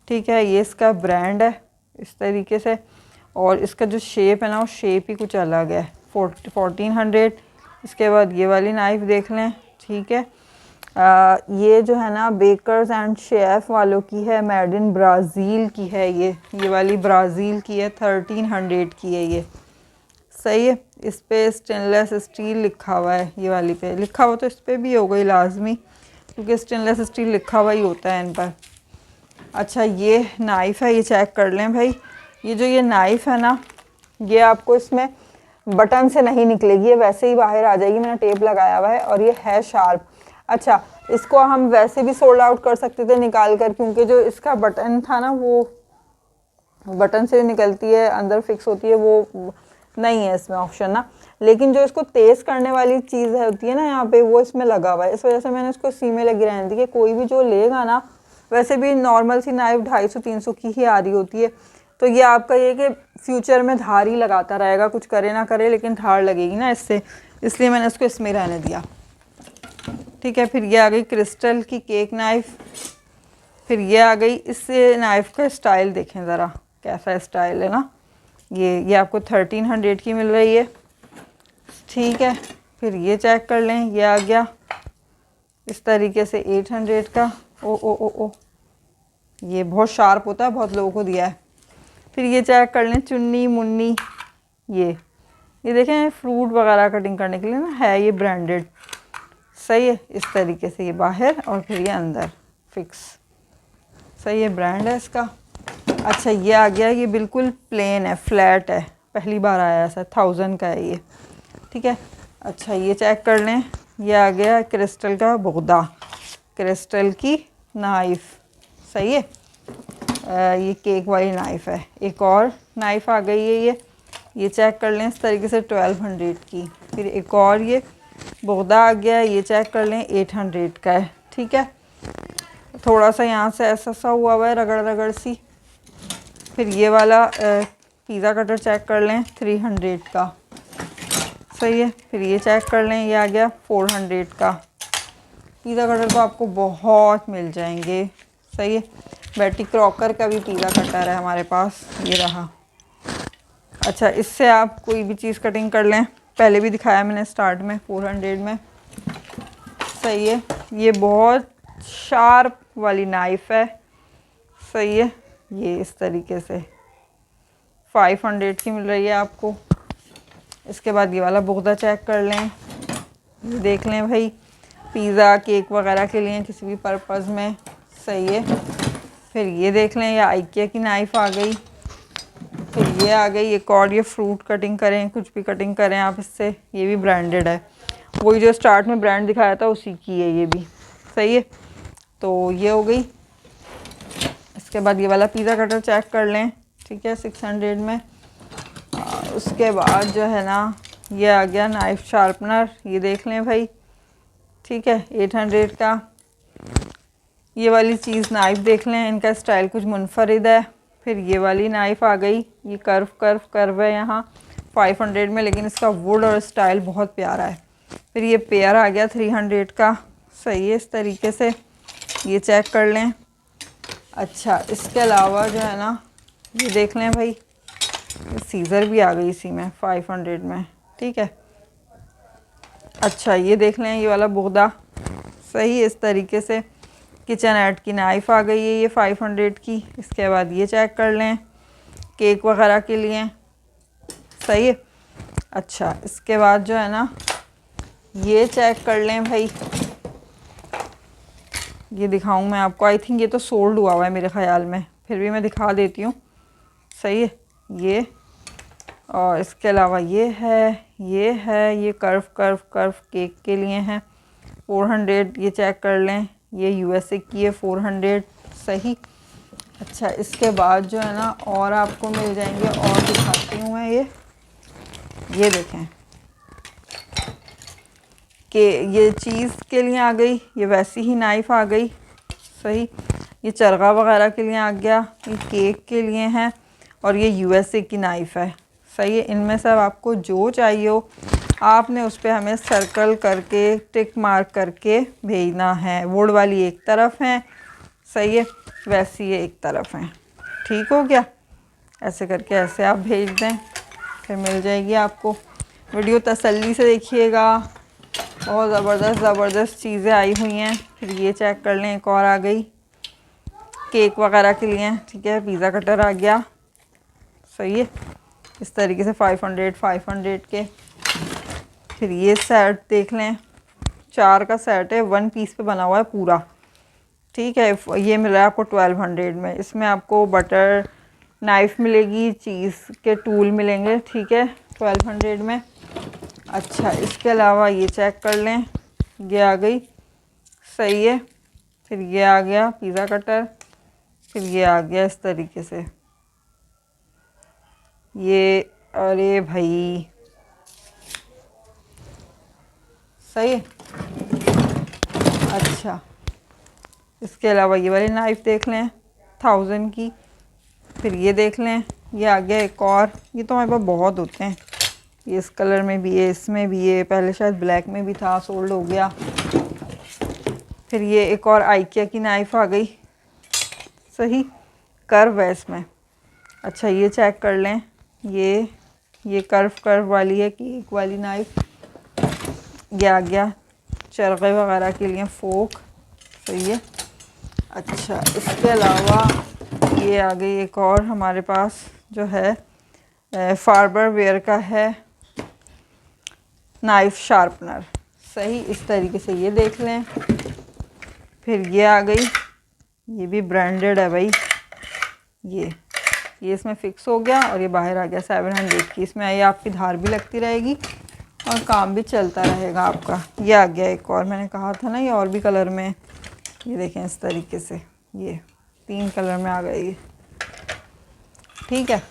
ठीक है। ये इसका ब्रांड है इस तरीके से, और इसका जो शेप है ना वो शेप ही कुछ अलग है, 1400। इसके बाद ये वाली नाइफ़ देख लें, ठीक है। ये जो है ना बेकर्स एंड शेफ वालों की है, मेड इन ब्राज़ील की है, ये वाली ब्राज़ील की है, 1300 की है ये, सही है। इस पे स्टेनलेस स्टील लिखा हुआ है, ये वाली पे लिखा हुआ तो इस पे भी होगा लाजमी, क्योंकि स्टेनलेस स्टील लिखा हुआ ही होता है इन पर। अच्छा ये नाइफ़ है, ये चेक कर लें भाई, ये जो ये नाइफ़ है ना ये आपको इसमें बटन से नहीं निकलेगी, ये वैसे ही बाहर आ जाएगी, मैंने टेप लगाया हुआ है, और ये है शार्प। अच्छा इसको हम वैसे भी सोल्ड आउट कर सकते थे निकाल कर, क्योंकि जो इसका बटन था ना वो बटन से निकलती है, अंदर फिक्स होती है, वो नहीं है इसमें ऑप्शन ना। लेकिन जो इसको तेज़ करने वाली चीज़ होती है ना यहाँ पे, वो इसमें लगा हुआ है, इस वजह से मैंने इसको सी में लगी रहने दी कि कोई भी जो लेगा ना, वैसे भी नॉर्मल सी नाइफ 250-300 की ही आ रही होती है, तो ये आपका ये कि फ्यूचर में धार ही लगाता रहेगा, कुछ करे ना करे लेकिन धार लगेगी ना इससे, इसलिए मैंने इसको इसमें रहने दिया, ठीक है। फिर ये आ गई क्रिस्टल की केक नाइफ़। फिर ये आ गई, इस नाइफ़ का स्टाइल देखें ज़रा कैसा स्टाइल है ना, ये आपको 1300 की मिल रही है, ठीक है। फिर ये चेक कर लें, ये आ गया इस तरीके से 800 का, ओ ओ ओ ओ, ये बहुत शार्प होता है, बहुत लोगों को दिया है। फिर ये चेक कर लें चुन्नी मुन्नी, ये देखें फ्रूट वगैरह कटिंग करने के लिए ना है ये ब्रांडेड। सही है, इस तरीके से ये बाहर और फिर ये अंदर फिक्स। सही है, ब्रांड है इसका। अच्छा ये आ गया, ये बिल्कुल प्लेन है, फ्लैट है, पहली बार आया ऐसा, 1000 का है ये। ठीक है। अच्छा ये चेक कर लें, ये आ गया क्रिस्टल का बोगदा, क्रिस्टल की नाइफ। सही है, ये केक वाली नाइफ है। एक और नाइफ आ गई है ये चेक कर लें इस तरीके से 1200 की। फिर एक और ये बोगदा आ गया, ये चेक कर लें 800 का है। ठीक है, थोड़ा सा यहाँ से ऐसा सा हुआ हुआ है रगड़ रगड़ सी। फिर ये वाला पिज़्ज़ा कटर चेक कर लें 300 का। सही है, फिर ये चेक कर लें, ये आ गया 400 का। पिज़्ज़ा कटर तो आपको बहुत मिल जाएंगे। सही है, बैटी क्रॉकर का भी पिज़्ज़ा कटर है हमारे पास, ये रहा। अच्छा इससे आप कोई भी चीज़ कटिंग कर लें, पहले भी दिखाया मैंने स्टार्ट में 400 में। सही है, ये बहुत शार्प वाली नाइफ है। सही है, ये इस तरीके से 500 की मिल रही है आपको। इसके बाद ये वाला बोगदा चेक कर लें, ये देख लें भाई, पिज़्ज़ा केक वगैरह के लिए किसी भी पर्पज़ में। सही है, फिर ये देख लें, ये आइकिया की नाइफ़ आ गई। फिर ये आ गई एक और, ये फ्रूट कटिंग करें, कुछ भी कटिंग करें आप इससे, ये भी ब्रांडेड है, वही जो स्टार्ट में ब्रांड दिखाया था उसी की है ये भी। सही है, तो ये हो गई। इसके बाद ये वाला पिज़्ज़ा कटर चेक कर लें। ठीक है, 600 में। उसके बाद जो है ना, ये आ गया नाइफ शार्पनर, ये देख लें भाई। ठीक है, 800 का। ये वाली चीज़ नाइफ़ देख लें, इनका स्टाइल कुछ मुनफरिद है। फिर ये वाली नाइफ़ आ गई, ये कर्व है यहाँ 500 में, लेकिन इसका वुड और स्टाइल बहुत प्यारा है। फिर ये पेयर आ गया 300 का। सही है, इस तरीके से ये चेक कर लें। अच्छा इसके अलावा जो है ना, ये देख लें भाई, सीज़र भी आ गई इसी में 500 में। ठीक है। अच्छा ये देख लें, ये वाला बोगदा। सही है, इस तरीके से किचन एड की नाइफ़ आ गई है ये 500 की। इसके बाद ये चेक कर लें, केक वगैरह के लिए। सही है। अच्छा इसके बाद जो है ना, ये चेक कर लें भाई, ये दिखाऊं मैं आपको, आई थिंक ये तो सोल्ड हुआ है मेरे ख़्याल में, फिर भी मैं दिखा देती हूँ। सही है, ये और इसके अलावा ये है, ये कर्व केक के लिए हैं 400। ये चेक कर लें, ये यूएसए की है 400। सही। अच्छा इसके बाद जो है ना, और आपको मिल जाएंगे, और दिखाती हूँ मैं। ये देखें कि ये चीज़ के लिए आ गई, ये वैसी ही नाइफ़ आ गई। सही, ये चरगा वगैरह के लिए आ गया, ये केक के लिए हैं, और ये यूएसए की नाइफ़ है। सही है, इनमें से आपको जो चाहिए हो आपने उस पर हमें सर्कल करके टिक मार्क करके भेजना है। वुड वाली एक तरफ है, सही है, वैसी ये एक तरफ है। ठीक हो गया, ऐसे करके ऐसे आप भेज दें, फिर मिल जाएगी आपको। वीडियो तसल्ली से देखिएगा, बहुत ज़बरदस्त चीज़ें आई हुई हैं। फिर ये चेक कर लें, एक और आ गई केक वगैरह के लिए। ठीक है, पिज़्ज़ा कटर आ गया। सही है, इस तरीके से 500 के। फिर ये सेट देख लें, 4 का सेट है, 1 पीस पे बना हुआ है पूरा। ठीक है, ये मिल रहा है आपको 1200 में। इसमें आपको बटर नाइफ़ मिलेगी, चीज़ के टूल मिलेंगे। ठीक है, 1200 में। अच्छा इसके अलावा ये चेक कर लें, ये आ गई। सही है, फिर ये आ गया पिज़्ज़ा कटर। फिर ये आ गया इस तरीके से ये, अरे भाई सही है। अच्छा इसके अलावा ये वाली नाइफ़ देख लें 1000 की। फिर ये देख लें, ये आ गया एक और, ये तो हमारे पास बहुत होते हैं, ये इस कलर में भी है, इसमें भी है, पहले शायद ब्लैक में भी था, सोल्ड हो गया। फिर ये एक और आइकिया की नाइफ़ आ गई। सही, कर्व है इसमें। अच्छा ये चेक कर लें, ये कर्व वाली है, केक वाली नाइफ़। ये आ गया चरखे वगैरह के लिए फोक। सही है, अच्छा, इसके अलावा ये आ गई एक और हमारे पास जो है फार्बर वेयर का है नाइफ शार्पनर। सही, इस तरीके से ये देख लें। फिर ये आ गई, ये भी ब्रांडेड है भाई। ये इसमें फ़िक्स हो गया और ये बाहर आ गया 700 की। इसमें ये आपकी धार भी लगती रहेगी और काम भी चलता रहेगा आपका। ये आ गया एक और, मैंने कहा था ना ये और भी कलर में। ये देखें इस तरीके से, ये 3 कलर में आ गई ये, ठीक है।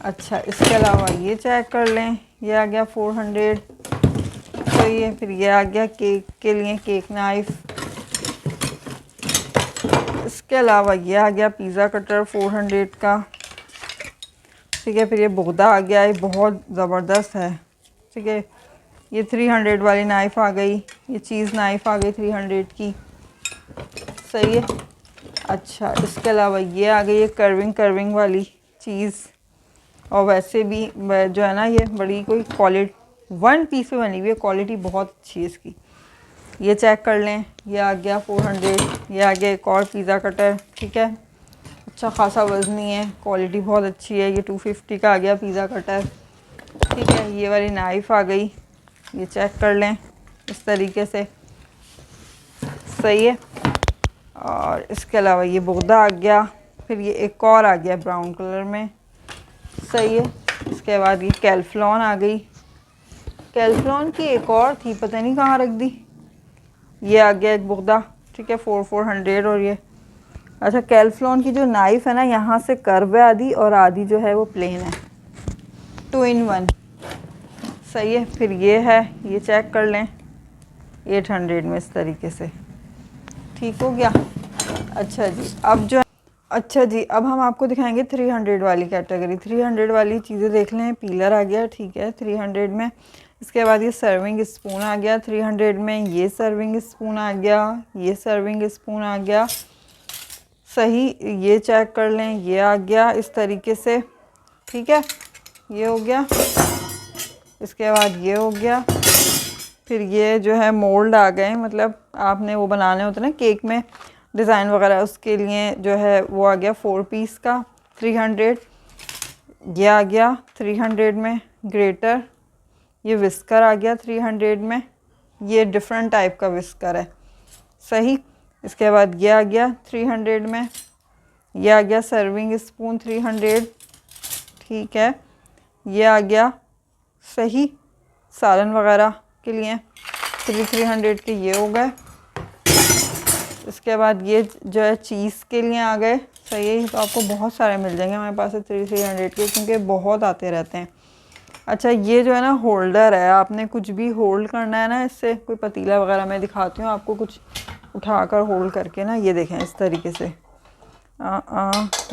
अच्छा, इसके अलावा ये चेक कर लें, ये आ गया 400। तो ये फिर ये आ गया केक के लिए केक नाइफ। इसके अलावा ये आ गया पिज़्ज़ा कटर 400 का, ठीक है। फिर ये बोगदा आ गया, ये बहुत ज़बरदस्त है, ठीक है। ये 300 वाली नाइफ़ आ गई, ये चीज़ नाइफ़ आ गई 300 की, सही है। अच्छा, इसके अलावा ये आ गई है कर्विंग वाली चीज़, और वैसे भी जो है ना ये बड़ी कोई क्वालिटी 1 पीस में बनी हुई है, क्वालिटी बहुत अच्छी है इसकी। ये चेक कर लें, ये आ गया 400। ये आ गया एक और पिज़्ज़ा कटर, ठीक है। अच्छा खासा वज़नी है, क्वालिटी बहुत अच्छी है। ये 250 का आ गया पिज़्ज़ा कटर, ठीक है। ये वाली नाइफ़ आ गई, ये चेक कर लें इस तरीके से, सही है। और इसके अलावा ये बोगदा आ गया। फिर ये एक और आ गया ब्राउन कलर में, सही है। इसके बाद ये कैल्फ्लॉन आ गई। कैल्फ्लॉन की एक और थी, पता नहीं कहाँ रख दी। ये आ गया एक बोगदा, ठीक है, 400। और ये अच्छा, कैल्फ्लॉन की जो नाइफ़ है ना, यहाँ से कर्व है आधी और आधी जो है वो प्लेन है, 2 in 1, सही है। फिर ये है, ये चेक कर लें 800 में इस तरीके से, ठीक हो गया। अच्छा जी, अब हम आपको दिखाएंगे 300 वाली कैटेगरी। 300 वाली चीज़ें देख लें, पीलर आ गया, ठीक है, 300 में। इसके बाद ये सर्विंग स्पून आ गया 300 में। ये सर्विंग स्पून आ गया, ये सर्विंग स्पून आ गया, सही। ये चेक कर लें, ये आ गया इस तरीके से, ठीक है, ये हो गया। इसके बाद ये हो गया। फिर ये जो है मोल्ड आ गए, मतलब आपने वो बनाने होते ना केक में डिज़ाइन वगैरह, उसके लिए जो है वो आ गया 4 पीस का 300। ये आ गया 300 में ग्रेटर। ये विस्कर आ गया 300 में, ये डिफरेंट टाइप का विस्कर है, सही। इसके बाद ये आ गया 300 में। ये आ गया सर्विंग स्पून 300, ठीक है। ये आ गया, सही, सालन वगैरह के लिए 300 के ये हो गए। इसके बाद ये जो है चीज़ के लिए आ गए, सही है। तो आपको बहुत सारे मिल जाएंगे हमारे पास 300 के, क्योंकि बहुत आते रहते हैं। अच्छा, ये जो है ना होल्डर है, आपने कुछ भी होल्ड करना है ना इससे, कोई पतीला वगैरह मैं दिखाती हूँ आपको, कुछ उठाकर होल्ड करके ना, ये देखें इस तरीके से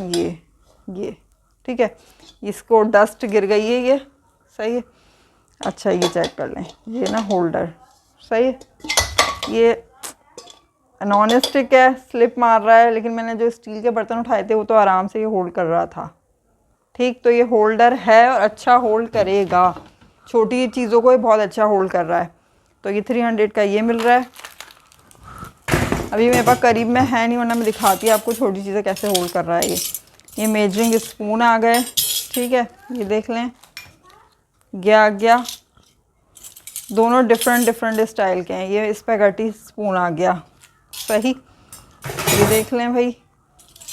ये ठीक है। इसको डस्ट गिर गई है ये, सही है। अच्छा, ये चेक कर लें, ये ना होल्डर, सही है। ये नॉन स्टिक है, स्लिप मार रहा है, लेकिन मैंने जो स्टील के बर्तन उठाए थे वो तो आराम से ये होल्ड कर रहा था, ठीक। तो ये होल्डर है और अच्छा होल्ड करेगा, छोटी चीज़ों को ये बहुत अच्छा होल्ड कर रहा है। तो ये 300 का ये मिल रहा है। अभी मेरे पास करीब में है नहीं, वरना मैं दिखाती आपको छोटी चीज़ें कैसे होल्ड कर रहा है ये मेजरिंग स्पून आ गए, ठीक है। ये देख लें, ये आ गया, दोनों डिफरेंट स्टाइल के हैं। ये स्पैगेटी स्पून आ गया, सही। ये देख लें भाई,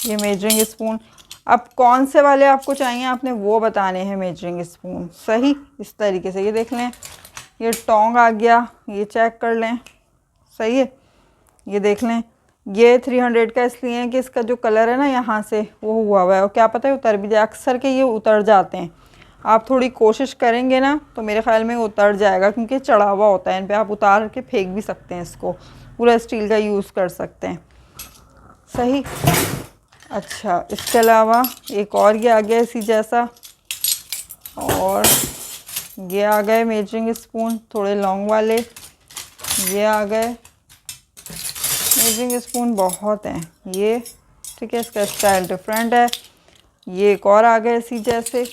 ये मेजरिंग स्पून। अब कौन से वाले आपको चाहिए, आपने वो बताने हैं मेजरिंग स्पून, सही। इस तरीके से ये देख लें, ये टोंग आ गया, ये चेक कर लें, सही है। ये देख लें, ये 300 का इसलिए है कि इसका जो कलर है ना यहाँ से वो हुआ है, और क्या पता है उतर भी जाए, अक्सर के ये उतर जाते हैं। आप थोड़ी कोशिश करेंगे ना तो मेरे ख्याल में उतर जाएगा, क्योंकि चढ़ा हुआ होता है इन पे, आप उतार के फेंक भी सकते हैं इसको, पूरा स्टील का यूज़ कर सकते हैं, सही। अच्छा, इसके अलावा एक और ये आ गया इसी जैसा, और ये आ गए मेजरिंग स्पून थोड़े लॉन्ग वाले, ये आ गए मेजरिंग स्पून, बहुत हैं ये, ठीक है। इसका स्टाइल डिफरेंट है। ये एक और आ गए इसी जैसे,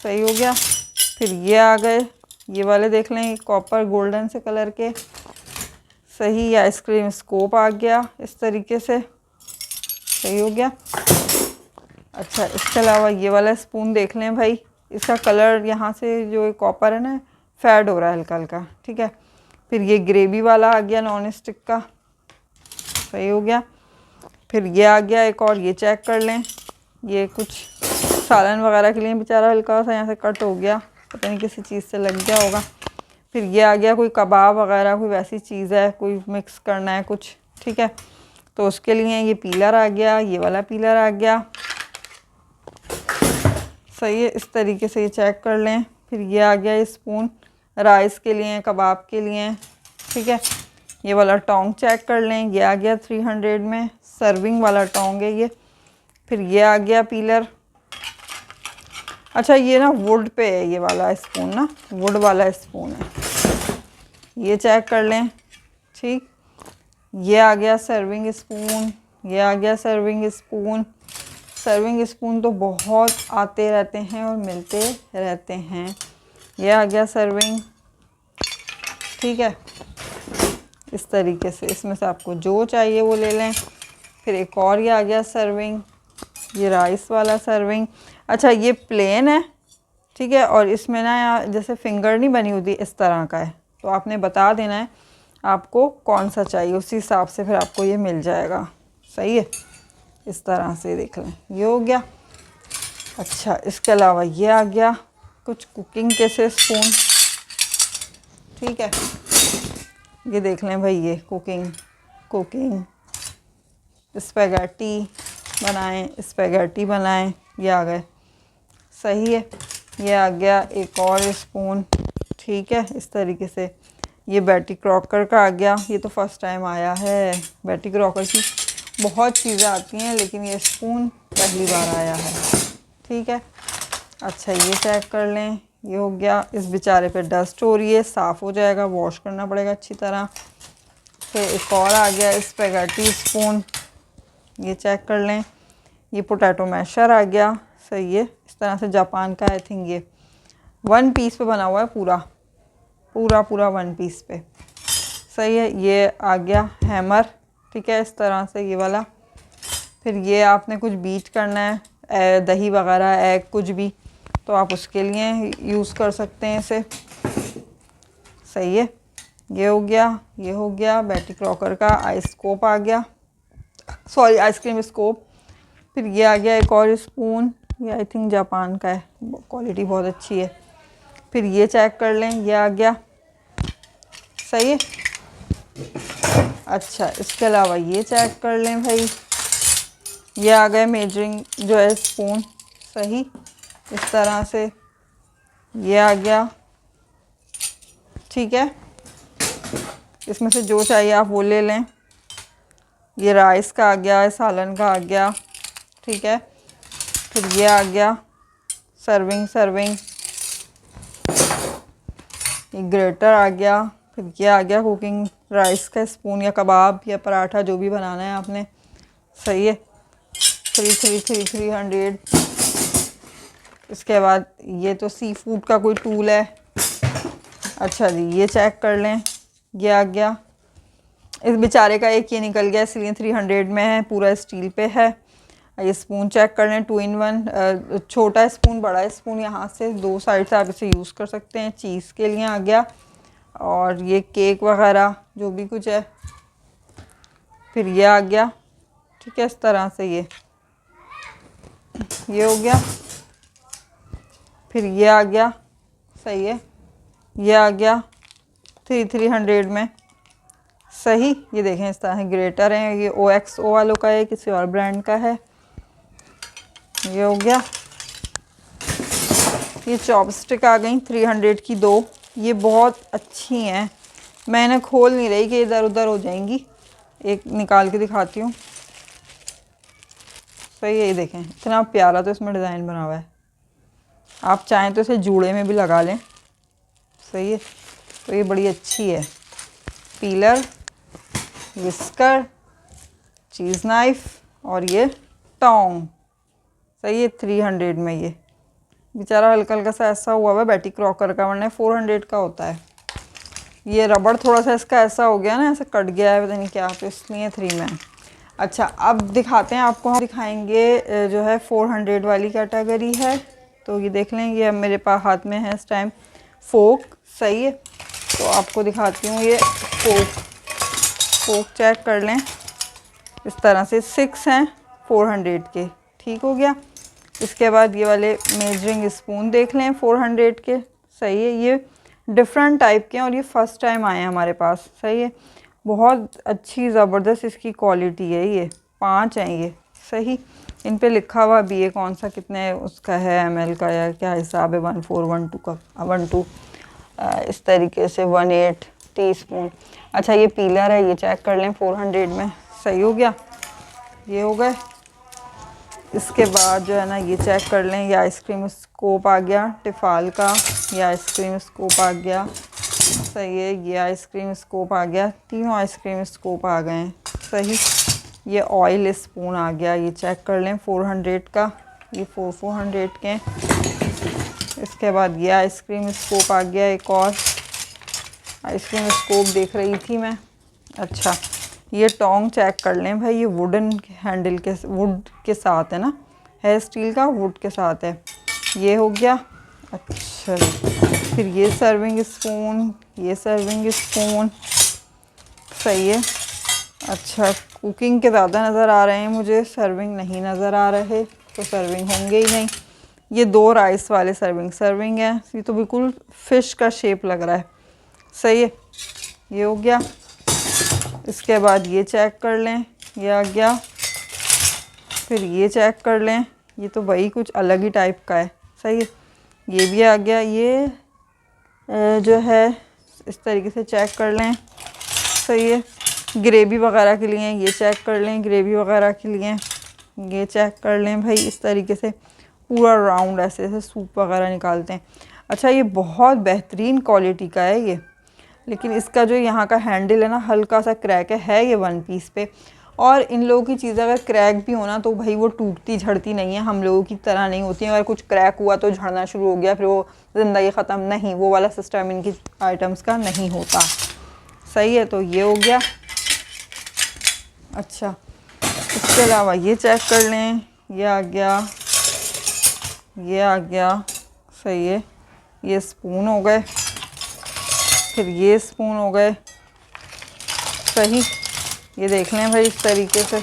सही हो गया। फिर ये आ गए, ये वाले देख लें, कॉपर गोल्डन से कलर के, सही। ये आइसक्रीम स्कोप आ गया इस तरीके से, सही हो गया। अच्छा, इसके अलावा ये वाला स्पून देख लें भाई, इसका कलर यहाँ से जो कॉपर है ना फेड हो रहा है हल्का हल्का, ठीक है। फिर ये ग्रेवी वाला आ गया नॉन स्टिक का, सही हो गया। फिर ये आ गया एक और, ये चेक कर लें, ये कुछ सालन वगैरह के लिए बेचारा हल्का सा यहाँ से कट हो गया, पता नहीं किसी चीज़ से लग गया होगा। फिर ये आ गया कोई कबाब वगैरह, कोई वैसी चीज़ है, कोई मिक्स करना है कुछ, ठीक है, तो उसके लिए ये पीलर आ गया, ये वाला पीलर आ गया, सही है। इस तरीके से ये चेक कर लें। फिर ये आ गया ये स्पून राइस के लिए, कबाब के लिए, ठीक है। ये वाला टोंग चेक कर लें, ये आ गया 300 में, सर्विंग वाला टोंग है ये। फिर ये आ गया पीलर। अच्छा, ये ना वुड पे है ये वाला स्पून, ना वुड वाला स्पून है, ये चेक कर लें, ठीक। ये आ गया सर्विंग स्पून, ये आ गया सर्विंग स्पून। सर्विंग स्पून तो बहुत आते रहते हैं और मिलते रहते हैं। ये आ गया सर्विंग, ठीक है। इस तरीके से इसमें से आपको जो चाहिए वो ले लें। फिर एक और ये आ गया सर्विंग, ये राइस वाला सर्विंग। अच्छा, ये प्लेन है, ठीक है, और इसमें ना जैसे फिंगर नहीं बनी होती, इस तरह का है, तो आपने बता देना है आपको कौन सा चाहिए, उसी हिसाब से फिर आपको ये मिल जाएगा, सही है। इस तरह से देख लें, ये हो गया। अच्छा, इसके अलावा ये आ गया कुछ कुकिंग के से स्पून, ठीक है। ये देख लें भाई, ये कुकिंग स्पैगेटी बनाएं, ये आ गए, सही है। ये आ गया एक और स्पून, ठीक है। इस तरीके से ये बैटी क्रॉकर का आ गया, ये तो फर्स्ट टाइम आया है। बैटी क्रॉकर की बहुत चीज़ें आती हैं, लेकिन ये स्पून पहली बार आया है, ठीक है। अच्छा, ये चेक कर लें, ये हो गया। इस बेचारे पे डस्ट हो रही है, साफ़ हो जाएगा, वॉश करना पड़ेगा अच्छी तरह। फिर एक और आ गया स्पैगेटी स्पून, ये चेक कर लें। ये पोटैटो मैशर आ गया, सही है। इस तरह से जापान का, आई थिंक ये 1 पीस पे बना हुआ है, पूरा 1 पीस पे, सही है। ये आ गया हैमर, ठीक है, इस तरह से ये वाला। फिर ये आपने कुछ बीट करना है, दही वगैरह, एग, कुछ भी, तो आप उसके लिए यूज़ कर सकते हैं इसे, सही है। ये हो गया बैटी क्रॉकर का आइसकोप आ गया, सॉरी आइसक्रीम स्कोप। फिर ये आ गया एक और स्पून, ये आई थिंक जापान का है, क्वालिटी बहुत अच्छी है। फिर ये चेक कर लें, ये आ गया, सही है। अच्छा, इसके अलावा ये चेक कर लें भाई, ये आ गए मेजरिंग जो है स्पून, सही। इस तरह से ये आ गया, ठीक है। इसमें से जो चाहिए आप वो ले लें। ये राइस का आ गया, सालन का आ गया, ठीक है। फिर ये आ गया सर्विंग, ये ग्रेटर आ गया। फिर ये आ गया कुकिंग राइस का स्पून, या कबाब या पराठा जो भी बनाना है आपने, सही है। 300। इसके बाद ये तो सी फूड का कोई टूल है। अच्छा जी, ये चेक कर लें, ये आ गया। इस बेचारे का एक ये निकल गया, इसलिए 300 में है, पूरा स्टील पे है। ये स्पून चेक कर लें, 2 in 1, छोटा स्पून, बड़ा स्पून, यहाँ से 2 साइड से आप इसे यूज़ कर सकते हैं। चीज़ के लिए आ गया, और ये केक वगैरह जो भी कुछ है। फिर ये आ गया, ठीक है, इस तरह से ये हो गया। फिर ये आ गया, सही है। ये आ गया 300 में, सही। ये देखें, इस तरह से ग्रेटर है, ये OXO वालों का है, किसी और ब्रांड का है। ये हो गया। ये चॉपस्टिक आ गई 300 की 2, ये बहुत अच्छी हैं। मैं इन्हें खोल नहीं रही कि इधर उधर हो जाएंगी, एक निकाल के दिखाती हूँ, सही है। ये देखें, इतना प्यारा तो इसमें डिज़ाइन बना हुआ है, आप चाहें तो इसे जूड़े में भी लगा लें, सही है। तो ये बड़ी अच्छी है। पीलर, विस्कर, चीज़ नाइफ, और ये टोंग, सही है। 300 में ये बेचारा हल्का हल्का सा ऐसा हुआ है बैटी क्रॉकर का, वरना 400 का होता है। ये रबड़ थोड़ा सा इसका ऐसा हो गया ना, ऐसा कट गया है, पता नहीं क्या, तो इसलिए 3 में। अच्छा, अब दिखाते हैं आपको, हम दिखाएंगे जो है 400 वाली कैटेगरी है। तो ये देख लें, ये अब मेरे पास हाथ में है इस टाइम फोक, सही है। तो आपको दिखाती हूँ, ये फोक चेक कर लें, इस तरह से 6 हैं 400 के, ठीक हो गया। इसके बाद ये वाले मेजरिंग स्पून देख लें 400 के, सही है। ये डिफरेंट टाइप के हैं और ये फ़र्स्ट टाइम आए हैं हमारे पास, सही है। बहुत अच्छी ज़बरदस्त इसकी क्वालिटी है। ये 5 हैं ये, सही। इन पे लिखा हुआ भी है कौन सा कितने उसका है ml का या क्या हिसाब है, 1412 का 12 इस तरीके से 18 टीस्पून। अच्छा, ये पीलर है, ये चेक कर लें 400 में, सही हो गया। ये हो गए। इसके बाद जो है ना, ये चेक कर लें, ये आइसक्रीम स्कोप आ गया टिफ़ाल का, ये आइसक्रीम स्कोप आ गया, सही है। ये आइसक्रीम स्कोप आ गया, तीनों आइसक्रीम स्कोप आ गए हैं, सही। ये ऑयल स्पून आ गया, ये चेक कर लें 400 का, ये 400 के। इसके बाद ये आइसक्रीम स्कोप आ गया, एक और आइसक्रीम स्कोप देख रही थी मैं। अच्छा, ये टोंग चेक कर लें भाई, ये वुडन हैंडल के, वुड के साथ है ना, है स्टील का, वुड के साथ है। ये हो गया। अच्छा, फिर ये सर्विंग स्पून, ये सर्विंग स्पून, सही है। अच्छा, कुकिंग के ज़्यादा नज़र आ रहे हैं मुझे, सर्विंग नहीं नज़र आ रहे, तो सर्विंग होंगे ही नहीं। ये 2 राइस वाले सर्विंग है। ये तो बिल्कुल फ़िश का शेप लग रहा है, सही है। ये हो गया। इसके बाद ये चेक कर लें, ये आ गया। फिर ये चेक कर लें, ये तो वही कुछ अलग ही टाइप का है, सही है। ये भी आ गया। ये जो है इस तरीके से चेक कर लें, सही है। ग्रेवी वगैरह के लिए ये चेक कर लें, ग्रेवी वगैरह के लिए ये चेक कर लें भाई, इस तरीके से पूरा राउंड ऐसे ऐसे सूप वगैरह निकालते हैं। अच्छा, ये बहुत बेहतरीन क्वालिटी का है ये, लेकिन इसका जो यहाँ का हैंडल है ना, हल्का सा क्रैक है ये 1 पीस पे। और इन लोगों की चीज़ें अगर क्रैक भी हो ना, तो भाई वो टूटती झड़ती नहीं है, हम लोगों की तरह नहीं होती हैं। अगर कुछ क्रैक हुआ तो झड़ना शुरू हो गया, फिर वो ज़िंदगी ख़त्म, नहीं, वो वाला सिस्टम इनकी आइटम्स का नहीं होता, सही है। तो ये हो गया। अच्छा, इसके अलावा ये चेक कर लें, ये आ गया, ये आ गया, सही है। ये स्पून हो गए, फिर ये स्पून हो गए, सही। ये देख लें भाई इस तरीके से।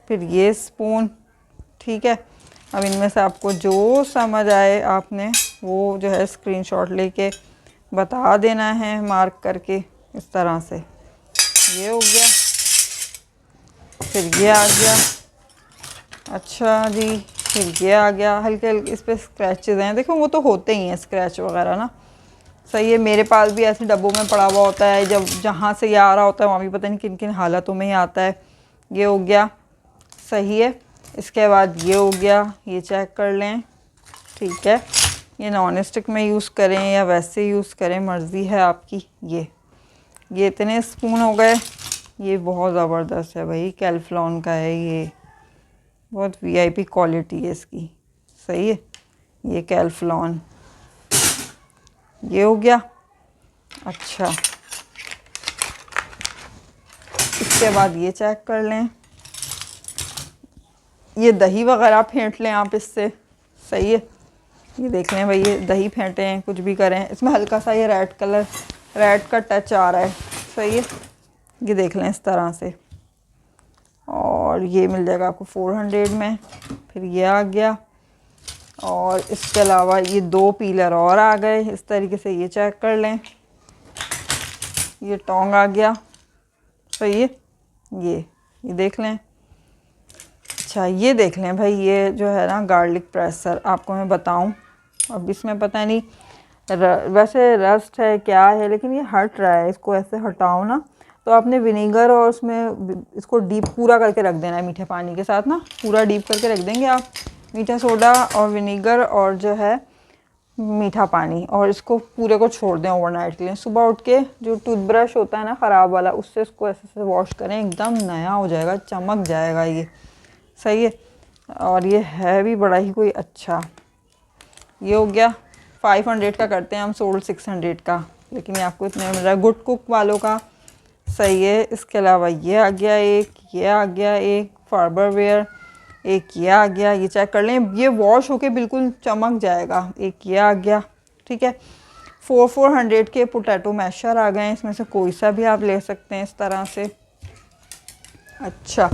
फिर ये स्पून, ठीक है। अब इनमें से आपको जो समझ आए आपने वो जो है स्क्रीनशॉट लेके बता देना है, मार्क करके इस तरह से। ये हो गया। फिर ये आ गया। अच्छा जी, फिर ये आ गया। हल्के हल्के इस पर स्क्रैचेस हैं, देखो वो तो होते ही हैं स्क्रैच वगैरह ना, सही है। मेरे पास भी ऐसे डब्बों में पड़ा हुआ होता है, जब जहाँ से ये आ रहा होता है वहाँ भी पता नहीं किन किन हालातों में ही आता है। ये हो गया, सही है। इसके बाद ये हो गया, ये चेक कर लें, ठीक है। ये नॉन स्टिक में यूज़ करें या वैसे यूज़ करें, मर्ज़ी है आपकी। ये इतने स्पून हो गए। ये बहुत ज़बरदस्त है भाई, कैल्फ्लॉन का है ये, बहुत वीआईपी क्वालिटी है इसकी, सही है। ये कैल्फ्लॉन, ये हो गया। अच्छा, इसके बाद ये चेक कर लें, ये दही वगैरह फेंट लें आप इससे, सही है। ये देख लें भाई, ये दही फेंटें, कुछ भी करें, इसमें हल्का सा ये रेड का टच आ रहा है, सही है। ये देख लें इस तरह से, और ये मिल जाएगा आपको 400 में। फिर ये आ गया, और इसके अलावा ये 2 पीलर और आ गए इस तरीके से। ये चेक कर लें, ये टोंग आ गया, सही है। ये देख लें। अच्छा, ये देख लें भाई, ये जो है ना गार्लिक प्रेसर, आपको मैं बताऊं, अब इसमें पता नहीं वैसे रस्ट है क्या है, लेकिन ये हट रहा है। इसको ऐसे हटाओ ना, तो आपने विनेगर और उसमें इसको डीप पूरा करके रख देना है, मीठे पानी के साथ ना पूरा डीप करके रख देंगे आप, मीठा सोडा और विनेगर और जो है मीठा पानी, और इसको पूरे को छोड़ दें ओवरनाइट के लिए। सुबह उठ के जो टूथब्रश होता है ना ख़राब वाला, उससे इसको ऐसे से वॉश करें, एकदम नया हो जाएगा, चमक जाएगा ये, सही है। और ये है भी बड़ा ही कोई अच्छा। ये हो गया 500 का, करते हैं हम सोल्ड 600 का, लेकिन ये आपको इतने में मिल रहा है। गुड कुक वालों का सही है। इसके अलावा ये आ गया एक, ये आ गया एक फार्बर वेयर, एक ये आ गया, ये चेक कर लें, ये वॉश होके बिल्कुल चमक जाएगा। एक ये आ गया, ठीक है। 400 के पोटैटो मैशर आ गए, इसमें से कोई सा भी आप ले सकते हैं इस तरह से। अच्छा,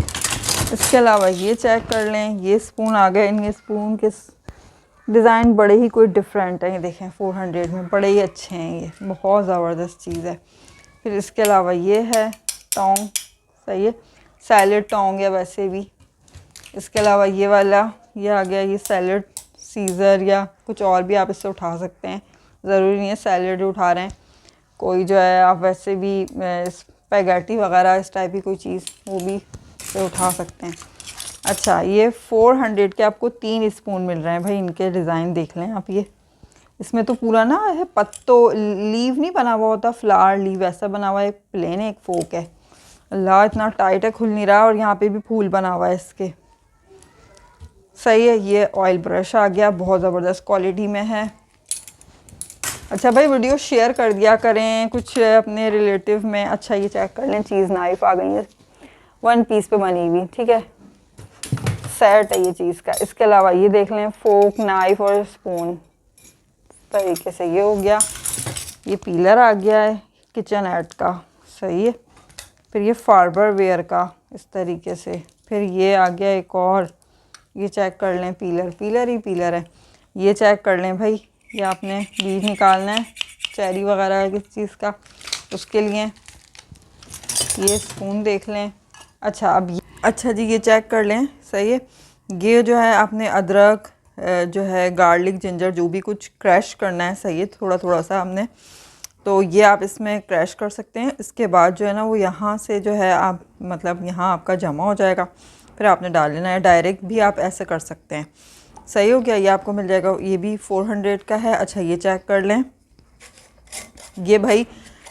इसके अलावा ये चेक कर लें, ये स्पून आ गए। इन स्पून के डिज़ाइन बड़े ही कोई डिफरेंट है, ये देखें 400 में बड़े ही अच्छे हैं, ये बहुत ज़बरदस्त चीज़ है। फिर इसके अलावा ये है टोंग, सही है, सैलेड टोंग या वैसे भी। इसके अलावा ये वाला ये आ गया, ये सैलेड सीज़र या कुछ और भी आप इससे उठा सकते हैं, ज़रूरी नहीं है सैलेड उठा रहे हैं। कोई जो है आप वैसे भी स्पैगेटी वगैरह इस टाइप की कोई चीज़ वो भी से उठा सकते हैं। अच्छा, ये 400 के आपको 3 स्पून मिल रहे हैं भाई। इनके डिज़ाइन देख लें आप, ये इसमें तो पूरा ना है पत्तों लीव नहीं बना हुआ होता, फ्लावर लीव ऐसा बना हुआ है। एक प्लेन है, एक फोक है। अल्लाह इतना टाइट है, खुल नहीं रहा। और यहाँ पे भी फूल बना हुआ है इसके, सही है। ये ऑयल ब्रश आ गया, बहुत ज़बरदस्त क्वालिटी में है। अच्छा भाई, वीडियो शेयर कर दिया करें कुछ अपने रिलेटिव में। अच्छा, ये चेक कर लें, चीज़ नाइफ आ गई है 1 पीस पे बनी हुई, ठीक है, सेट है ये चीज़ का। इसके अलावा ये देख लें, फोक, नाइफ और स्पून तरीके से ये हो गया। ये पीलर आ गया है किचन एड का, सही है। फिर ये फार्बर वेयर का इस तरीके से। फिर ये आ गया एक और, ये चेक कर लें, पीलर पीलर ही पीलर है। ये चेक कर लें भाई, ये आपने बीज निकालना है चेरी वगैरह किस चीज़ का, उसके लिए। ये स्पून देख लें। अच्छा, अब ये, अच्छा जी, ये चेक कर लें, सही है। ये जो है आपने अदरक जो है गार्लिक जिंजर जो भी कुछ क्रैश करना है, सही है, थोड़ा थोड़ा सा हमने, तो ये आप इसमें क्रैश कर सकते हैं। इसके बाद जो है ना वो यहाँ से जो है आप मतलब यहाँ आपका जमा हो जाएगा, फिर आपने डाल लेना है। डायरेक्ट भी आप ऐसे कर सकते हैं, सही हो गया। ये आपको मिल जाएगा, ये भी 400 का है। अच्छा, ये चेक कर लें, ये भाई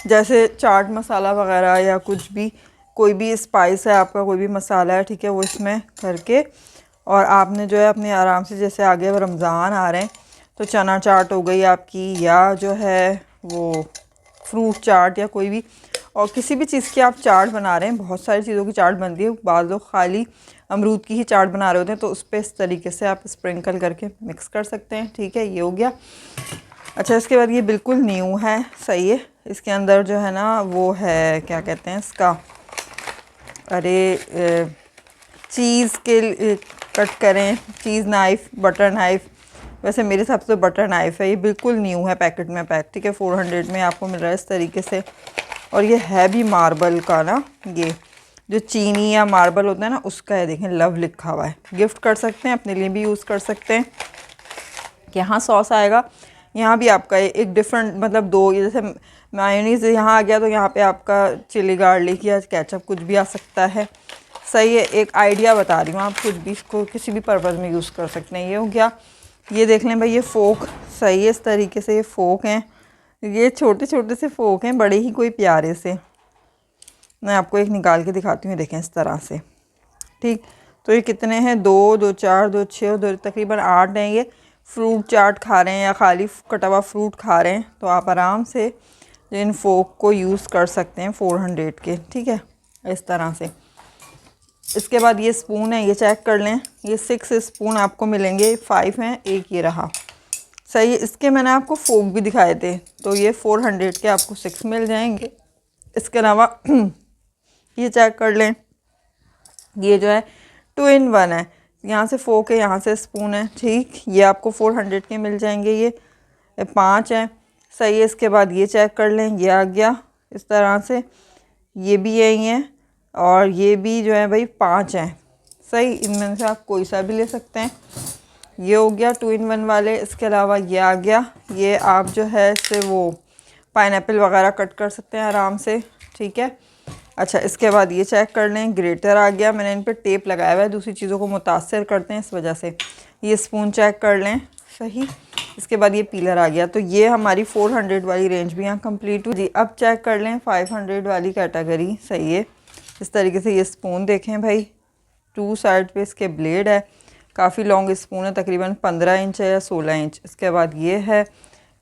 जैसे चाट मसाला वगैरह या कुछ भी कोई भी स्पाइस है आपका, कोई भी मसाला है, ठीक है, वो इसमें करके और आपने जो है अपने आराम से, जैसे आगे रमज़ान आ रहे हैं तो चना चाट हो गई आपकी, या जो है वो फ्रूट चाट या कोई भी और किसी भी चीज़ की आप चाट बना रहे हैं, बहुत सारी चीज़ों की चाट बनती है। बाद लोग खाली अमरूद की ही चाट बना रहे होते हैं, तो उस पर इस तरीके से आप स्प्रिंकल करके मिक्स कर सकते हैं, ठीक है, ये हो गया। अच्छा, इसके बाद ये बिल्कुल न्यू है, सही है। इसके अंदर जो है ना वो है, क्या कहते हैं इसका, अरे चीज़ के कट करें, चीज़ नाइफ़, बटर नाइफ़। वैसे मेरे हिसाब से बटर नाइफ़ है, ये बिल्कुल न्यू है, पैकेट में पैक, ठीक है। 400 में आपको मिल रहा है इस तरीके से। और ये है भी मार्बल का ना, ये जो चीनी या मार्बल होता है ना उसका है, देखें लव लिखा हुआ है। गिफ्ट कर सकते हैं, अपने लिए भी यूज़ कर सकते हैं। यहाँ सॉस आएगा, यहाँ भी आपका एक डिफरेंट मतलब दो, जैसे मायोनीज़ यहाँ आ गया तो यहाँ पे आपका चिली गार्लिक या केचप कुछ भी आ सकता है, सही है। एक आइडिया बता रही हूँ, आप कुछ भी इसको किसी भी पर्पज़ में यूज़ कर सकते हैं। ये हो गया। ये देख लें भाई, ये फ़ोक, सही है, इस तरीके से ये फ़ोक हैं। ये छोटे छोटे से फ़ोक हैं, बड़े ही कोई प्यारे से। मैं आपको एक निकाल के दिखाती हूँ, देखें इस तरह से, ठीक। तो ये कितने हैं, 2, 2, 4, 2, 6 और 2 तकरीबन 8 हैं। ये फ्रूट चाट खा रहे हैं या खाली कटा हुआ फ्रूट खा रहे हैं तो आप आराम से इन फोक को यूज़ कर सकते हैं 400 के, ठीक है, इस तरह से। इसके बाद ये स्पून है, ये चेक कर लें, ये 6 स्पून आपको मिलेंगे, 5 हैं, एक ये रहा, सही है। इसके मैंने आपको फोक भी दिखाए थे, तो ये 400 के आपको 6 मिल जाएंगे। इसके अलावा ये चेक कर लें, ये जो है 2 in 1 है, यहाँ से फोक है, यहाँ से स्पून है, ठीक। ये आपको 400 के मिल जाएंगे, ये 5 हैं, सही है। इसके बाद ये चेक कर लें, ये आ गया इस तरह से, ये भी यही है और ये भी जो है भाई 5 हैं, सही। इनमें से आप कोई सा भी ले सकते हैं। ये हो गया 2 in 1 वाले। इसके अलावा ये आ गया, ये आप जो है इससे वो पाइनएप्पल वगैरह कट कर सकते हैं आराम से, ठीक है। अच्छा, इसके बाद ये चेक कर लें, ग्रेटर आ गया, मैंने इन पर टेप लगाया हुआ है, दूसरी चीज़ों को मुतासर करते हैं इस वजह से। ये स्पून चेक कर लें, सही। इसके बाद ये पीलर आ गया। तो ये हमारी 400 वाली रेंज भी यहाँ कंप्लीट हुई जी। अब चेक कर लें 500 वाली कैटेगरी, सही है। इस तरीके से ये स्पून देखें भाई, 2 साइड पे इसके ब्लेड है, काफ़ी लॉन्ग स्पून है, तकरीबन 15 इंच है या 16 इंच। इसके बाद ये है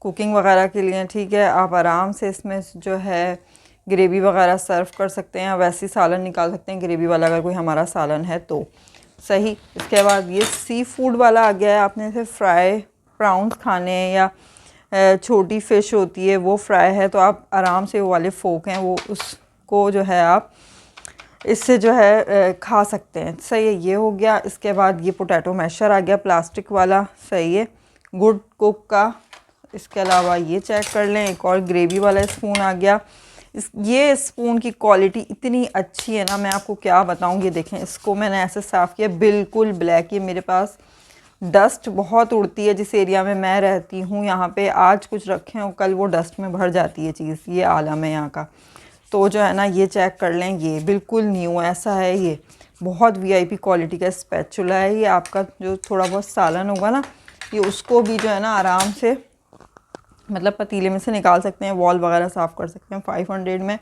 कुकिंग वगैरह के लिए, ठीक है। आप आराम से इसमें जो है ग्रेवी वगैरह सर्व कर सकते हैं, वैसे ही सालन निकाल सकते हैं ग्रेवी वाला अगर कोई हमारा सालन है तो। सही। इसके बाद ये सी फूड वाला आ गया है। आपने इसे फ्राई प्राउंस खाने हैं या छोटी फ़िश होती है वो फ्राई है, तो आप आराम से वो वाले फोक हैं वो उसको जो है आप इससे जो है खा सकते हैं। सही है, ये हो गया। इसके बाद ये पोटैटो मैशर आ गया प्लास्टिक वाला। सही है, गुड कुक का। इसके अलावा ये चेक कर लें, एक और ग्रेवी वाला स्पून आ गया। ये स्पून की क्वालिटी इतनी अच्छी है ना, मैं आपको क्या बताऊँ। ये देखें, इसको मैंने ऐसे साफ़ किया, बिल्कुल ब्लैक। ये मेरे पास डस्ट बहुत उड़ती है जिस एरिया में मैं रहती हूँ, यहाँ पे आज कुछ रखे हो कल वो डस्ट में भर जाती है चीज़। ये आलम है यहाँ का। तो जो है ना, ये चेक कर लें, ये बिल्कुल न्यू ऐसा है। ये बहुत वीआईपी क्वालिटी का स्पैचुला है। ये आपका जो थोड़ा बहुत सालन होगा ना, ये उसको भी जो है ना आराम से मतलब पतीले में से निकाल सकते हैं, वॉल वगैरह साफ़ कर सकते हैं 500 में।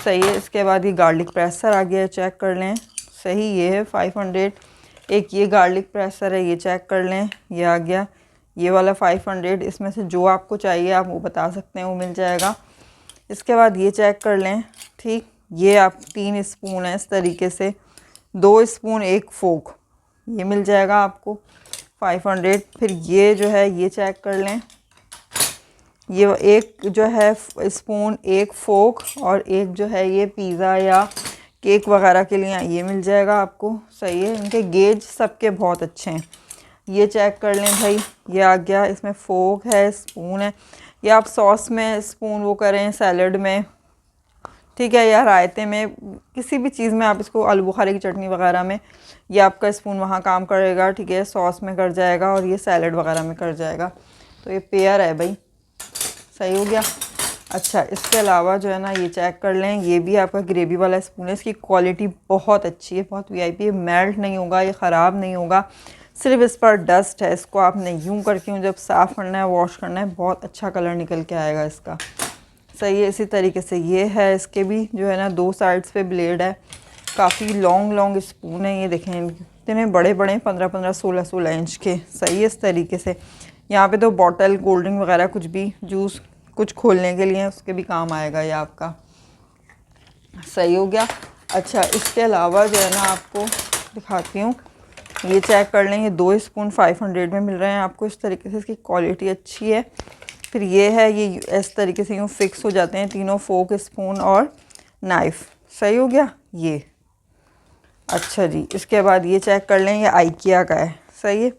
सही है। इसके बाद ये गार्लिक प्रेसर आ गया है, चेक कर लें। सही, ये है 500। एक ये गार्लिक प्रेसर है, ये चेक कर लें, ये आ गया। ये वाला 500। इसमें से जो आपको चाहिए आप वो बता सकते हैं, वो मिल जाएगा। इसके बाद ये चेक कर लें, ठीक। ये आप 3 स्पून है इस तरीके से, 2 स्पून 1 फोक, ये मिल जाएगा आपको 500। फिर ये जो है ये चेक कर लें, ये एक जो है स्पून 1 फोक और एक जो है ये पिज़्ज़ा या केक वगैरह के लिए ये मिल जाएगा आपको। सही है, इनके गेज सबके बहुत अच्छे हैं। ये चेक कर लें भाई, ये आ गया। इसमें फोक है, स्पून है। या आप सॉस में स्पून वो करें, सैलड में, ठीक है, या रायते में, किसी भी चीज़ में आप इसको, आलू बुखारे की चटनी वगैरह में, ये आपका स्पून वहाँ काम करेगा, ठीक है। सॉस में कर जाएगा और ये सैलड वगैरह में कर जाएगा। तो ये पेयर है भाई। सही हो गया। अच्छा, इसके अलावा जो है ना, ये चेक कर लें, ये भी आपका ग्रेवी वाला स्पून है। इसकी क्वालिटी बहुत अच्छी है, बहुत वीआईपी है। मेल्ट नहीं होगा, ये ख़राब नहीं होगा, सिर्फ इस पर डस्ट है। इसको आपने यूं करके जब साफ़ करना है, वॉश करना है, बहुत अच्छा कलर निकल के आएगा इसका। सही है। इसी तरीके से ये है, इसके भी जो है ना 2 साइड्स पे ब्लेड है। काफ़ी लॉन्ग स्पून है। ये देखें, इतने बड़े बड़े 15-15, 16-16 इंच के। सही है। इस तरीके से यहाँ पे तो बॉटल, कोल्ड ड्रिंक वगैरह कुछ भी, जूस कुछ खोलने के लिए उसके भी काम आएगा ये आपका। सही हो गया। अच्छा, इसके अलावा जो है ना आपको दिखाती हूँ, ये चेक कर लें, ये 2 स्पून 500 में मिल रहे हैं आपको। इस तरीके से इसकी क्वालिटी अच्छी है। फिर ये है, ये इस तरीके से यूँ फिक्स हो जाते हैं तीनों, फोक, स्पून और नाइफ़। सही हो गया ये। अच्छा जी, इसके बाद ये चेक कर लें, ये आइकिया का है। सही है,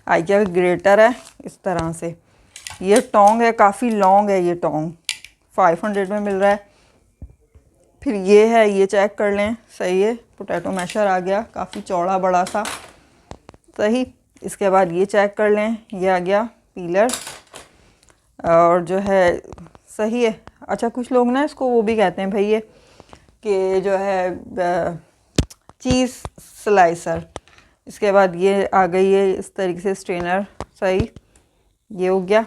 आइकिया का ग्रेटर है इस तरह से। ये टोंग है, काफ़ी लॉन्ग है ये टोंग, 500 में मिल रहा है। फिर ये है, ये चेक कर लें। सही है, पोटैटो मैशर आ गया, काफ़ी चौड़ा बड़ा सा। सही। इसके बाद ये चेक कर लें, ये आ गया पीलर और जो है सही है। अच्छा, कुछ लोग ना इसको वो भी कहते हैं भाई, ये कि जो है चीज़ स्लाइसर। इसके बाद ये आ गई है इस तरीके से स्ट्रेनर। सही, ये हो गया।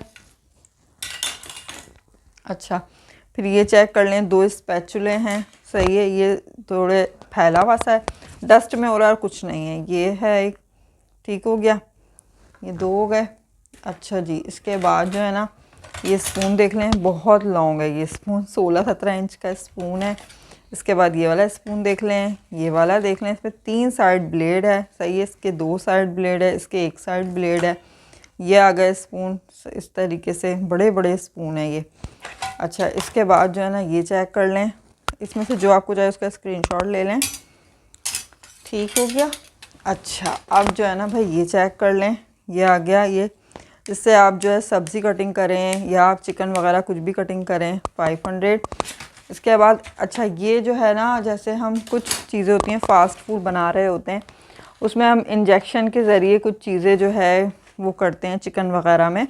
अच्छा, फिर ये चेक कर लें, 2 स्पैचुले हैं। सही है, ये थोड़े फैला हुआ सा है, डस्ट में हो रहा है और कुछ नहीं है। ये है एक, ठीक हो गया, ये 2 हो गए। अच्छा जी, इसके बाद जो है ना, ये स्पून देख लें, बहुत लॉन्ग है ये स्पून, 16-17 इंच का स्पून है। इसके बाद ये वाला स्पून देख लें, ये वाला देख लें, इस पर 3 साइड ब्लेड है। सही है, इसके 2 साइड ब्लेड है, इसके 1 साइड ब्लेड है। ये आ गए स्पून इस तरीके से, बड़े बड़े स्पून है ये। अच्छा, इसके बाद जो है ना, ये चेक कर लें, इसमें से जो आपको चाहिए उसका स्क्रीनशॉट ले लें। ठीक हो गया। अच्छा, अब जो है ना भाई, ये चेक कर लें, ये आ गया। ये इससे आप जो है सब्ज़ी कटिंग करें या आप चिकन वगैरह कुछ भी कटिंग करें, 500। इसके बाद अच्छा, ये जो है ना, जैसे हम कुछ चीज़ें होती हैं फ़ास्ट फूड बना रहे होते हैं, उसमें हम इंजेक्शन के ज़रिए कुछ चीज़ें जो है वो करते हैं चिकन वगैरह में।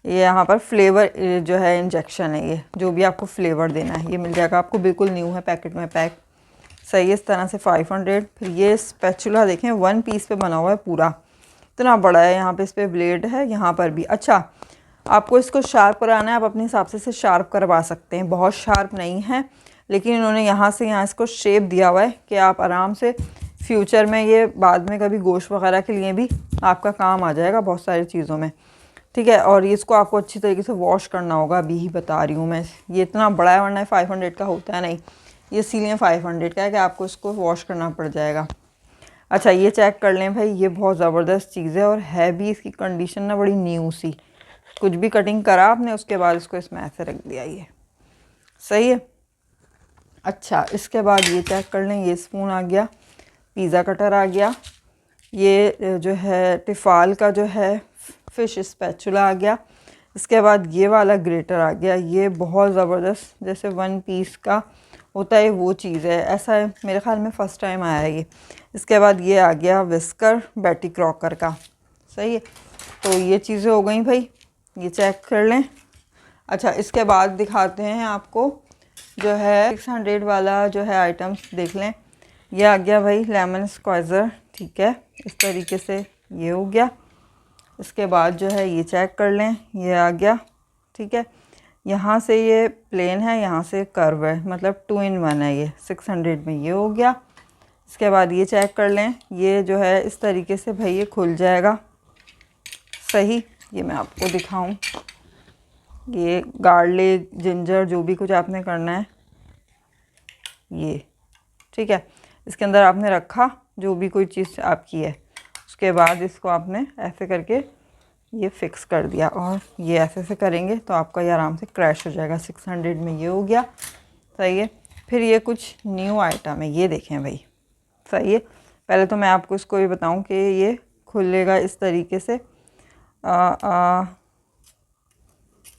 ये यहाँ पर फ्लेवर जो है इंजेक्शन है, ये जो भी आपको फ्लेवर देना है ये मिल जाएगा आपको, बिल्कुल न्यू है पैकेट में पैक। सही है, इस तरह से 500। फिर ये स्पैचुला देखें, 1 पीस पे बना हुआ है पूरा, इतना बड़ा है। यहाँ पे इस पर ब्लेड है, यहाँ पर भी। अच्छा, आपको इसको शार्प कराना है, आप अपने हिसाब से इसे शार्प करवा सकते हैं, बहुत शार्प नहीं है, लेकिन इन्होंने यहाँ से यहाँ इसको शेप दिया हुआ है कि आप आराम से फ्यूचर में, ये बाद में कभी गोश्त वगैरह के लिए भी आपका काम आ जाएगा बहुत सारी चीज़ों में। ठीक है। और ये इसको आपको अच्छी तरीके से वॉश करना होगा, अभी ही बता रही हूँ मैं। ये इतना बड़ा है, वरना 500 का होता है नहीं, ये इसीलिए 500 का है कि आपको इसको वॉश करना पड़ जाएगा। अच्छा ये चेक कर लें भाई, ये बहुत ज़बरदस्त चीज़ है और है भी, इसकी कंडीशन ना बड़ी न्यू सी, कुछ भी कटिंग करा आपने उसके बाद इसको इसमें ऐसे रख दिया, ये सही है। अच्छा इसके बाद ये चेक कर लें, ये स्पून आ गया, पिज़्ज़ा कटर आ गया, ये जो है टिफ़ाल का जो है फ़िश स्पैचुला आ गया। इसके बाद ये वाला ग्रेटर आ गया, ये बहुत ज़बरदस्त जैसे 1 पीस का होता है वो चीज़ है, ऐसा है मेरे ख़्याल में फ़र्स्ट टाइम आया है ये। इसके बाद ये आ गया विस्कर बैटी क्रॉकर का, सही है। तो ये चीज़ें हो गई भाई, ये चेक कर लें। अच्छा इसके बाद दिखाते हैं आपको जो है 600 वाला जो है आइटम्स, देख लें। ये आ गया भाई लेमन स्क्वाइज़र, ठीक है, इस तरीके से ये हो गया। इसके बाद जो है ये चेक कर लें, ये आ गया, ठीक है। यहाँ से ये प्लेन है, यहाँ से कर्व है, मतलब 2 in 1 है ये। 600 में ये हो गया। इसके बाद ये चेक कर लें, ये जो है इस तरीके से भाई ये खुल जाएगा, सही। ये मैं आपको दिखाऊं, ये गार्लिक जिंजर जो भी कुछ आपने करना है ये, ठीक है। इसके अंदर आपने रखा जो भी कोई चीज़ आपकी है, उसके बाद इसको आपने ऐसे करके ये फिक्स कर दिया, और ये ऐसे से करेंगे तो आपका ये आराम से क्रैश हो जाएगा। 600 में ये हो गया, सही है। फिर ये कुछ न्यू आइटम है, ये देखें भाई, सही है। पहले तो मैं आपको इसको ये बताऊं कि ये खुलेगा इस तरीके से।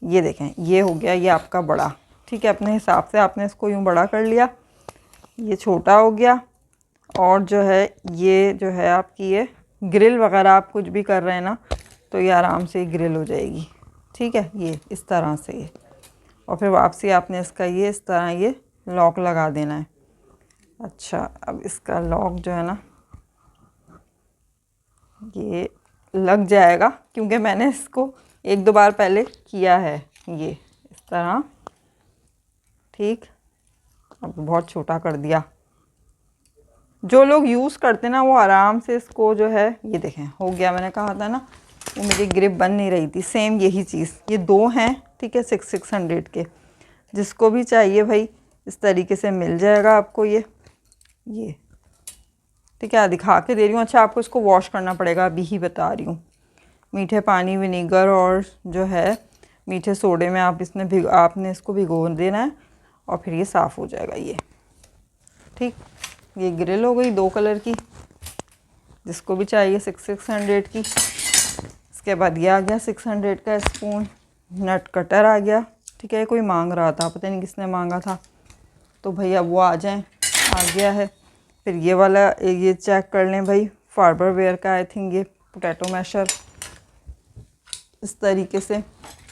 ये देखें, ये हो गया ये आपका बड़ा, ठीक है। अपने हिसाब से आपने इसको यूँ बड़ा कर लिया, ये छोटा हो गया। और जो है ये जो है आपकी ये ग्रिल वगैरह आप कुछ भी कर रहे हैं ना, तो ये आराम से ग्रिल हो जाएगी, ठीक है, ये इस तरह से ये। और फिर वापसी आपने इसका ये इस तरह ये लॉक लगा देना है। अच्छा अब इसका लॉक जो है ना ये लग जाएगा, क्योंकि मैंने इसको 1-2 बार पहले किया है, ये इस तरह, ठीक। अब बहुत छोटा कर दिया। जो लोग यूज़ करते ना वो आराम से इसको जो है, ये देखें हो गया, मैंने कहा था ना वो मेरी ग्रिप बन नहीं रही थी, सेम यही चीज़। ये 2 हैं, ठीक है, 600 के, जिसको भी चाहिए भाई इस तरीके से मिल जाएगा आपको ये, ठीक है, दिखा के दे रही हूँ। अच्छा आपको इसको वॉश करना पड़ेगा, अभी ही बता रही हूँ। मीठे पानी, विनीगर और जो है मीठे सोडे में आपने इसको भिगो देना है, और फिर ये साफ़ हो जाएगा ये, ठीक। ये ग्रिल हो गई 2 कलर की, जिसको भी चाहिए 600 की। इसके बाद ये आ गया 600 का स्पून, नट कटर आ गया, ठीक है। कोई मांग रहा था, पता नहीं किसने मांगा था, तो भैया वो आ जाएं, आ गया है। फिर ये वाला ये चेक कर लें भाई, फार्बर वेयर का, आई थिंक ये पोटैटो मैशर, इस तरीके से।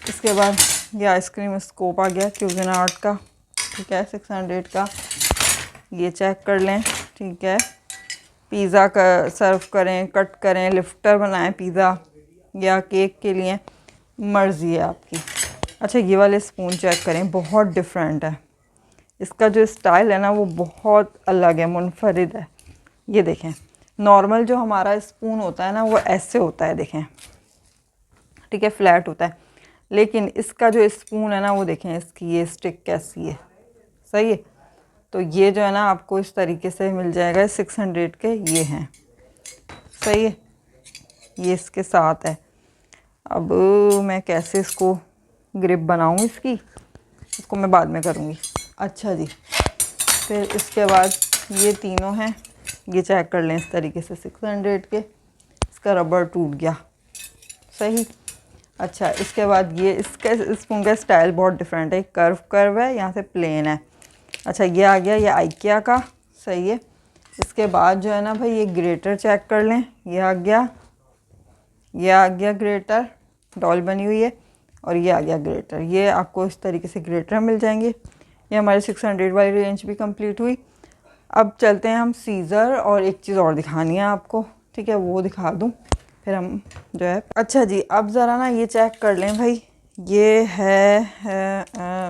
इसके बाद ये आइसक्रीम स्कोप आ गया क्यूज़िनआर्ट का, ठीक है, 600 का, ये चेक कर लें, ठीक है। पिज़्ज़ा का सर्व करें, कट करें, लिफ्टर बनाएं पिज़्ज़ा या केक के लिए, मर्ज़ी है आपकी। अच्छा ये वाले स्पून चेक करें, बहुत डिफरेंट है, इसका जो स्टाइल है ना वो बहुत अलग है, मुनफरिद है। ये देखें, नॉर्मल जो हमारा स्पून होता है ना वो ऐसे होता है, देखें, ठीक है, फ्लैट होता है। लेकिन इसका जो स्पून है ना वो देखें, इसकी ये स्टिक कैसी है, सही है। तो ये जो है ना आपको इस तरीके से मिल जाएगा, 600 के ये हैं, सही है, ये इसके साथ है। अब मैं कैसे इसको ग्रिप बनाऊँ इसको मैं बाद में करूँगी। अच्छा जी, फिर इसके बाद ये तीनों हैं, ये चेक कर लें इस तरीके से 600 के, इसका रबर टूट गया, सही। अच्छा इसके बाद ये इसका स्पून का स्टाइल बहुत डिफरेंट है, कर्व है, यहाँ से प्लेन है। अच्छा ये आ गया, ये आइकिया का, सही है। इसके बाद जो है ना भाई ये ग्रेटर चेक कर लें, ये आ गया ग्रेटर, डॉल बनी हुई है, और ये आ गया ग्रेटर। ये आपको इस तरीके से ग्रेटर मिल जाएंगे। ये हमारे 600 वाली रेंज भी कंप्लीट हुई। अब चलते हैं हम सीज़र, और एक चीज़ और दिखानी है आपको, ठीक है, वो दिखा दूँ फिर हम जो है। अच्छा जी, अब ज़रा ना ये चेक कर लें भाई, ये है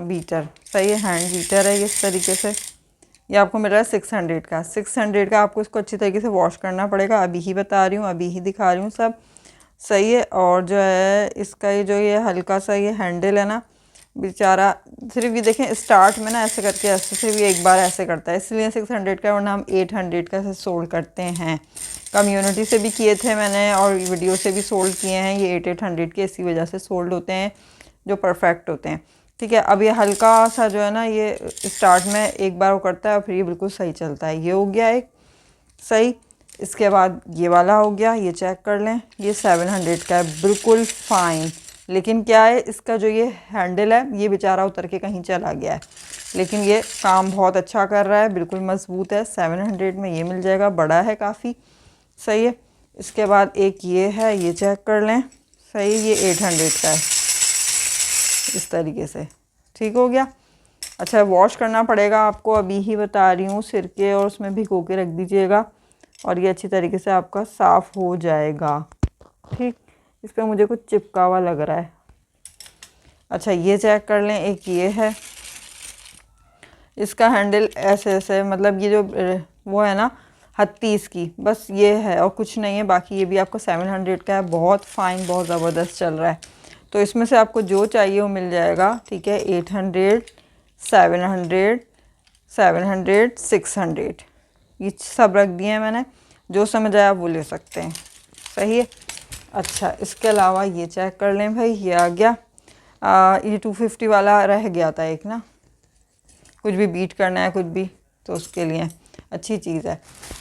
बीटर, सही है, हैंड बीटर है ये इस तरीके से। ये आपको मिल रहा है 600 का। 600 का आपको इसको अच्छी तरीके से वॉश करना पड़ेगा, अभी ही बता रही हूँ, अभी ही दिखा रही हूँ सब। सही है। और जो है इसका ये हल्का सा ये हैंडल है ना बेचारा, सिर्फ ये देखें स्टार्ट में ना ऐसे करके ऐसे सिर्फ ये एक बार ऐसे करता है, इसलिए 600 का, वरना हम 800 का से सोल्ड करते हैं। कम्युनिटी से भी किए थे मैंने और वीडियो से भी सोल्ड किए हैं। ये 800 के इसी वजह से सोल्ड होते हैं जो परफेक्ट होते हैं। ठीक है, अब ये हल्का सा जो है ना ये स्टार्ट में एक बार वो करता है और फिर ये बिल्कुल सही चलता है। ये हो गया एक सही। इसके बाद ये वाला हो गया, ये चेक कर लें, ये 700 का है, बिल्कुल फ़ाइन। लेकिन क्या है इसका जो ये हैंडल है ये बेचारा उतर के कहीं चला गया है, लेकिन ये काम बहुत अच्छा कर रहा है, बिल्कुल मज़बूत है। 700 में ये मिल जाएगा, बड़ा है काफ़ी, सही है। इसके बाद एक ये है, ये चेक कर लें, सही, ये 800 का है इस तरीके से। ठीक हो गया। अच्छा, वॉश करना पड़ेगा आपको, अभी ही बता रही हूँ, सिरके और उसमें भिगो के रख दीजिएगा और ये अच्छी तरीके से आपका साफ़ हो जाएगा। ठीक, इस पर मुझे कुछ चिपका हुआ लग रहा है। अच्छा, ये चेक कर लें, एक ये है, इसका हैंडल ऐसे ऐसे, मतलब ये जो वो है ना हत्तीस की, बस ये है और कुछ नहीं है। बाकी ये भी आपको 700 का है, बहुत फ़ाइन, बहुत ज़बरदस्त चल रहा है। तो इसमें से आपको जो चाहिए वो मिल जाएगा। ठीक है, 800, 700, 700, 600 ये सब रख दिए हैं मैंने, जो समझ आया आप वो ले सकते हैं। सही है। अच्छा, इसके अलावा ये चेक कर लें भाई, ये आ गया। ये 250 वाला रह गया था एक ना, कुछ भी बीट करना है कुछ भी, तो उसके लिए अच्छी चीज़ है।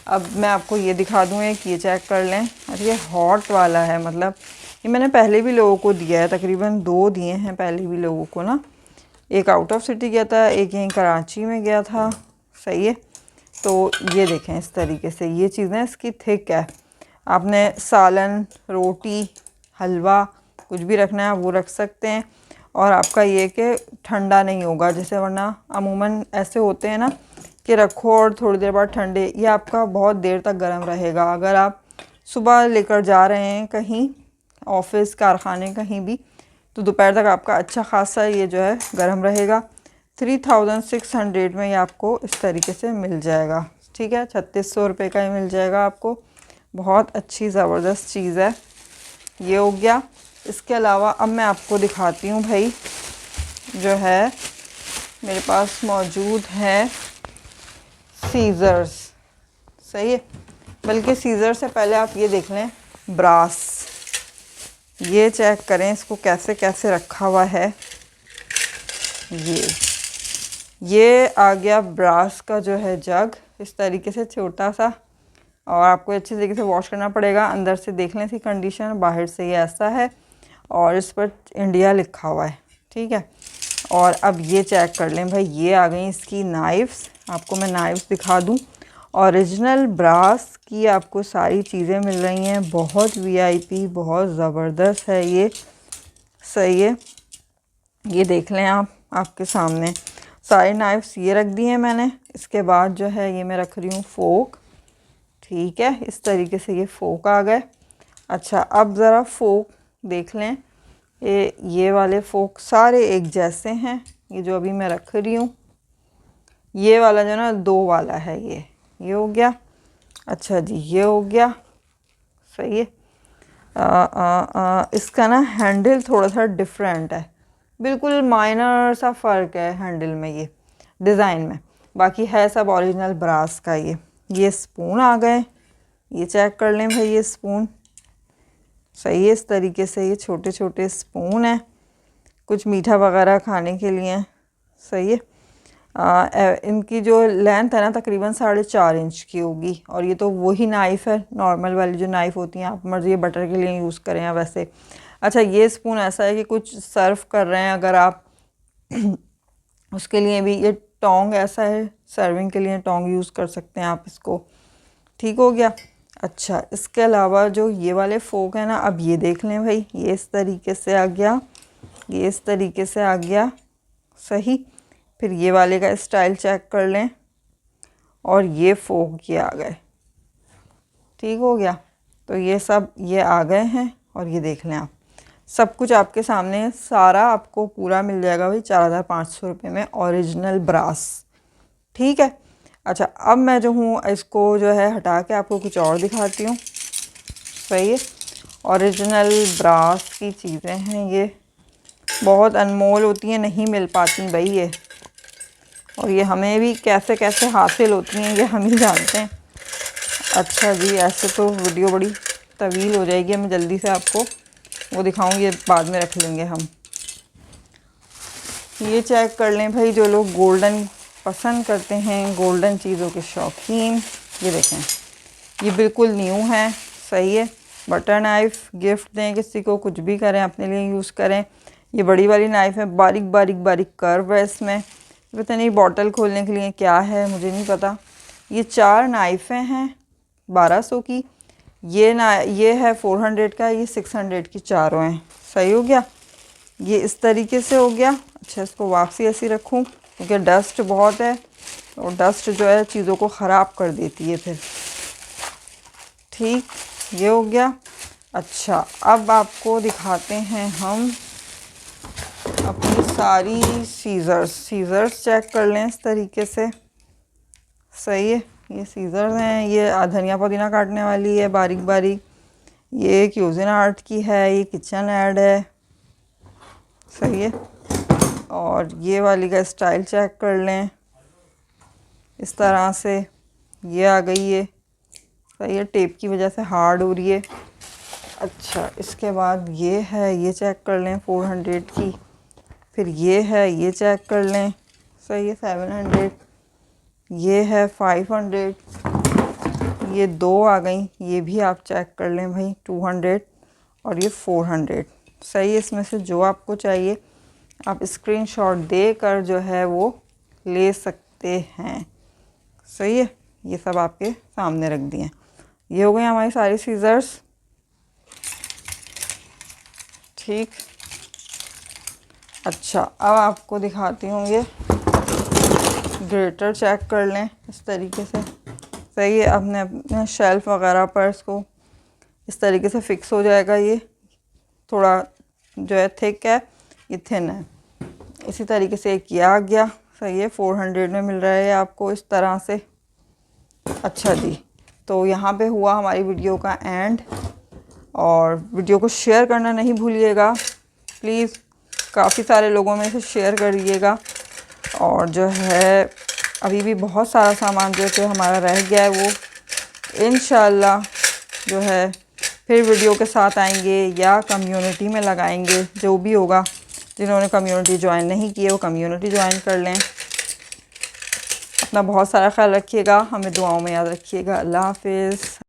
अब मैं आपको ये दिखा दूँ एक, ये चेक कर लें। और ये हॉट वाला है, मतलब ये मैंने पहले भी लोगों को दिया है, तकरीबन 2 दिए हैं पहले भी लोगों को ना। एक आउट ऑफ सिटी गया था, एक यहीं कराची में गया था। सही है। तो ये देखें इस तरीके से ये चीज़ें इसकी थिक है, आपने सालन, रोटी, हलवा कुछ भी रखना है वो रख सकते हैं। और आपका ये कि ठंडा नहीं होगा, जैसे वरना अमूमन ऐसे होते हैं ना कि रखो और थोड़ी देर बाद ठंडे, ये आपका बहुत देर तक गर्म रहेगा। अगर आप सुबह लेकर जा रहे हैं कहीं ऑफिस, कारखाने, कहीं भी, तो दोपहर तक आपका अच्छा खासा ये जो है गर्म रहेगा। 3600 में ये आपको इस तरीके से मिल जाएगा। ठीक है, 3600 रुपये का ही मिल जाएगा आपको, बहुत अच्छी ज़बरदस्त चीज़ है। ये हो गया। इसके अलावा अब मैं आपको दिखाती हूँ भाई, जो है मेरे पास मौजूद है सीज़र्स। सही है, बल्कि सीज़र से पहले आप ये देख लें, ब्रास, ये चेक करें इसको कैसे कैसे रखा हुआ है। ये आ गया ब्रास का जो है जग, इस तरीके से छोटा सा, और आपको अच्छे तरीके से वॉश करना पड़ेगा। अंदर से देख लें इसकी कंडीशन, बाहर से ये ऐसा है और इस पर इंडिया लिखा हुआ है। ठीक है, और अब ये चेक कर लें भाई, ये आ गई इसकी नाइफ्स। आपको मैं नाइफ्स दिखा दूं, ओरिजिनल ब्रास की आपको सारी चीज़ें मिल रही हैं, बहुत वीआईपी, बहुत ज़बरदस्त है ये। सही है, ये देख लें आप, आपके सामने सारी नाइफ्स ये रख दी हैं मैंने। इसके बाद जो है ये मैं रख रही हूँ फोक। ठीक है, इस तरीके से ये फोक आ गए। अच्छा, अब ज़रा फोक देख लें, ये वाले फोक सारे एक जैसे हैं, ये जो अभी मैं रख रही हूँ। ये वाला जो ना 2 वाला है, ये हो गया। अच्छा जी, ये हो गया। सही है। इसका ना हैंडल थोड़ा सा डिफरेंट है, बिल्कुल माइनर सा फ़र्क है हैंडल में, ये डिज़ाइन में, बाकी है सब ओरिजिनल ब्रास का। ये स्पून आ गए, ये चेक कर लें भाई, ये स्पून। सही है, इस तरीके से ये छोटे छोटे स्पून हैं, कुछ मीठा वगैरह खाने के लिए। सही है। इनकी जो लेंथ है ना तकरीबन 4.5 इंच की होगी, और ये तो वही नाइफ़ है, नॉर्मल वाली जो नाइफ़ होती हैं, आप मर्ज़ी बटर के लिए यूज़ करें या वैसे। अच्छा, ये स्पून ऐसा है कि कुछ सर्व कर रहे हैं अगर आप उसके लिए भी, ये टोंग ऐसा है, सर्विंग के लिए टोंग यूज़ कर सकते हैं आप इसको। ठीक हो गया। अच्छा, इसके अलावा जो ये वाले फोक है ना, अब ये देख लें भाई, ये इस तरीके से आ गया, ये इस तरीके से आ गया। सही। फिर ये वाले का स्टाइल चेक कर लें, और ये फोक ये आ गए। ठीक हो गया। तो ये सब ये आ गए हैं, और ये देख लें आप, सब कुछ आपके सामने, सारा आपको पूरा मिल जाएगा भाई 4500 रुपये में, ओरिजिनल ब्रास। ठीक है। अच्छा, अब मैं जो हूँ इसको जो है हटा के आपको कुछ और दिखाती हूँ। सही है। ओरिजिनल ब्रास की चीज़ें हैं ये, बहुत अनमोल होती हैं, नहीं मिल पाती भाई ये, और ये हमें भी कैसे कैसे हासिल होती हैं ये हम ही जानते हैं। अच्छा जी, ऐसे तो वीडियो बड़ी तवील हो जाएगी, मैं जल्दी से आपको वो दिखाऊंगी, ये बाद में रख लेंगे हम। ये चेक कर लें भाई, जो लोग गोल्डन पसंद करते हैं, गोल्डन चीज़ों के शौकीन, ये देखें, ये बिल्कुल न्यू है, सही है। बटर नाइफ़ गिफ्ट दें किसी को, कुछ भी करें, अपने लिए यूज़ करें। ये बड़ी वाली नाइफ़ है, बारीक बारीक बारीक कर्व है इसमें, पता नहीं बॉटल खोलने के लिए क्या है, मुझे नहीं पता। ये 4 नाइफ़ें हैं 1200 की, ये है 400 का, ये 600 की चारों हैं। सही हो गया, ये इस तरीके से हो गया। अच्छा, इसको वापसी ऐसी रखूं क्योंकि डस्ट बहुत है, और डस्ट जो है चीज़ों को ख़राब कर देती है फिर। ठीक, ये हो गया। अच्छा, अब आपको दिखाते हैं हम अपनी सारी सीज़र्स चेक कर लें इस तरीके से। सही है, ये सीज़र्स हैं, ये धनिया पुदीना काटने वाली है बारीक बारीक, ये क्यूजिन आर्ट की है, ये किचन एड है। सही है, और ये वाली का स्टाइल चेक कर लें, इस तरह से ये आ गई है। सही है, टेप की वजह से हार्ड हो रही है। अच्छा, इसके बाद ये है, ये चेक कर लें 400 की, फिर ये है, ये चेक कर लें, सही है 700, ये है 500, ये 2 आ गई, ये भी आप चेक कर लें भाई 200, और ये 400। सही है, इसमें से जो आपको चाहिए आप स्क्रीनशॉट देकर जो है वो ले सकते हैं। सही है, ये सब आपके सामने रख दिए। ये हो गई हमारी सारी सीज़र्स। ठीक, अच्छा, अब आपको दिखाती हूँ, ये ग्रेटर चेक कर लें इस तरीके से। सही है, अपने अपने शेल्फ वगैरह पर इसको इस तरीके से फिक्स हो जाएगा। ये थोड़ा जो है थिक है, ये थिन है, इसी तरीके से एक किया गया। सही है, 400 में मिल रहा है आपको इस तरह से। अच्छा जी, तो यहाँ पे हुआ हमारी वीडियो का एंड, और वीडियो को शेयर करना नहीं भूलिएगा प्लीज़, काफ़ी सारे लोगों में से शेयर करिएगा। और जो है अभी भी बहुत सारा सामान जो कि हमारा रह गया है, वो इंशाल्लाह जो है फिर वीडियो के साथ आएंगे या कम्युनिटी में लगाएंगे, जो भी होगा। जिन्होंने कम्युनिटी ज्वाइन नहीं की है वो कम्युनिटी ज्वाइन कर लें। अपना बहुत सारा ख्याल रखिएगा, हमें दुआओं में याद रखिएगा। अल्लाह हाफिज़।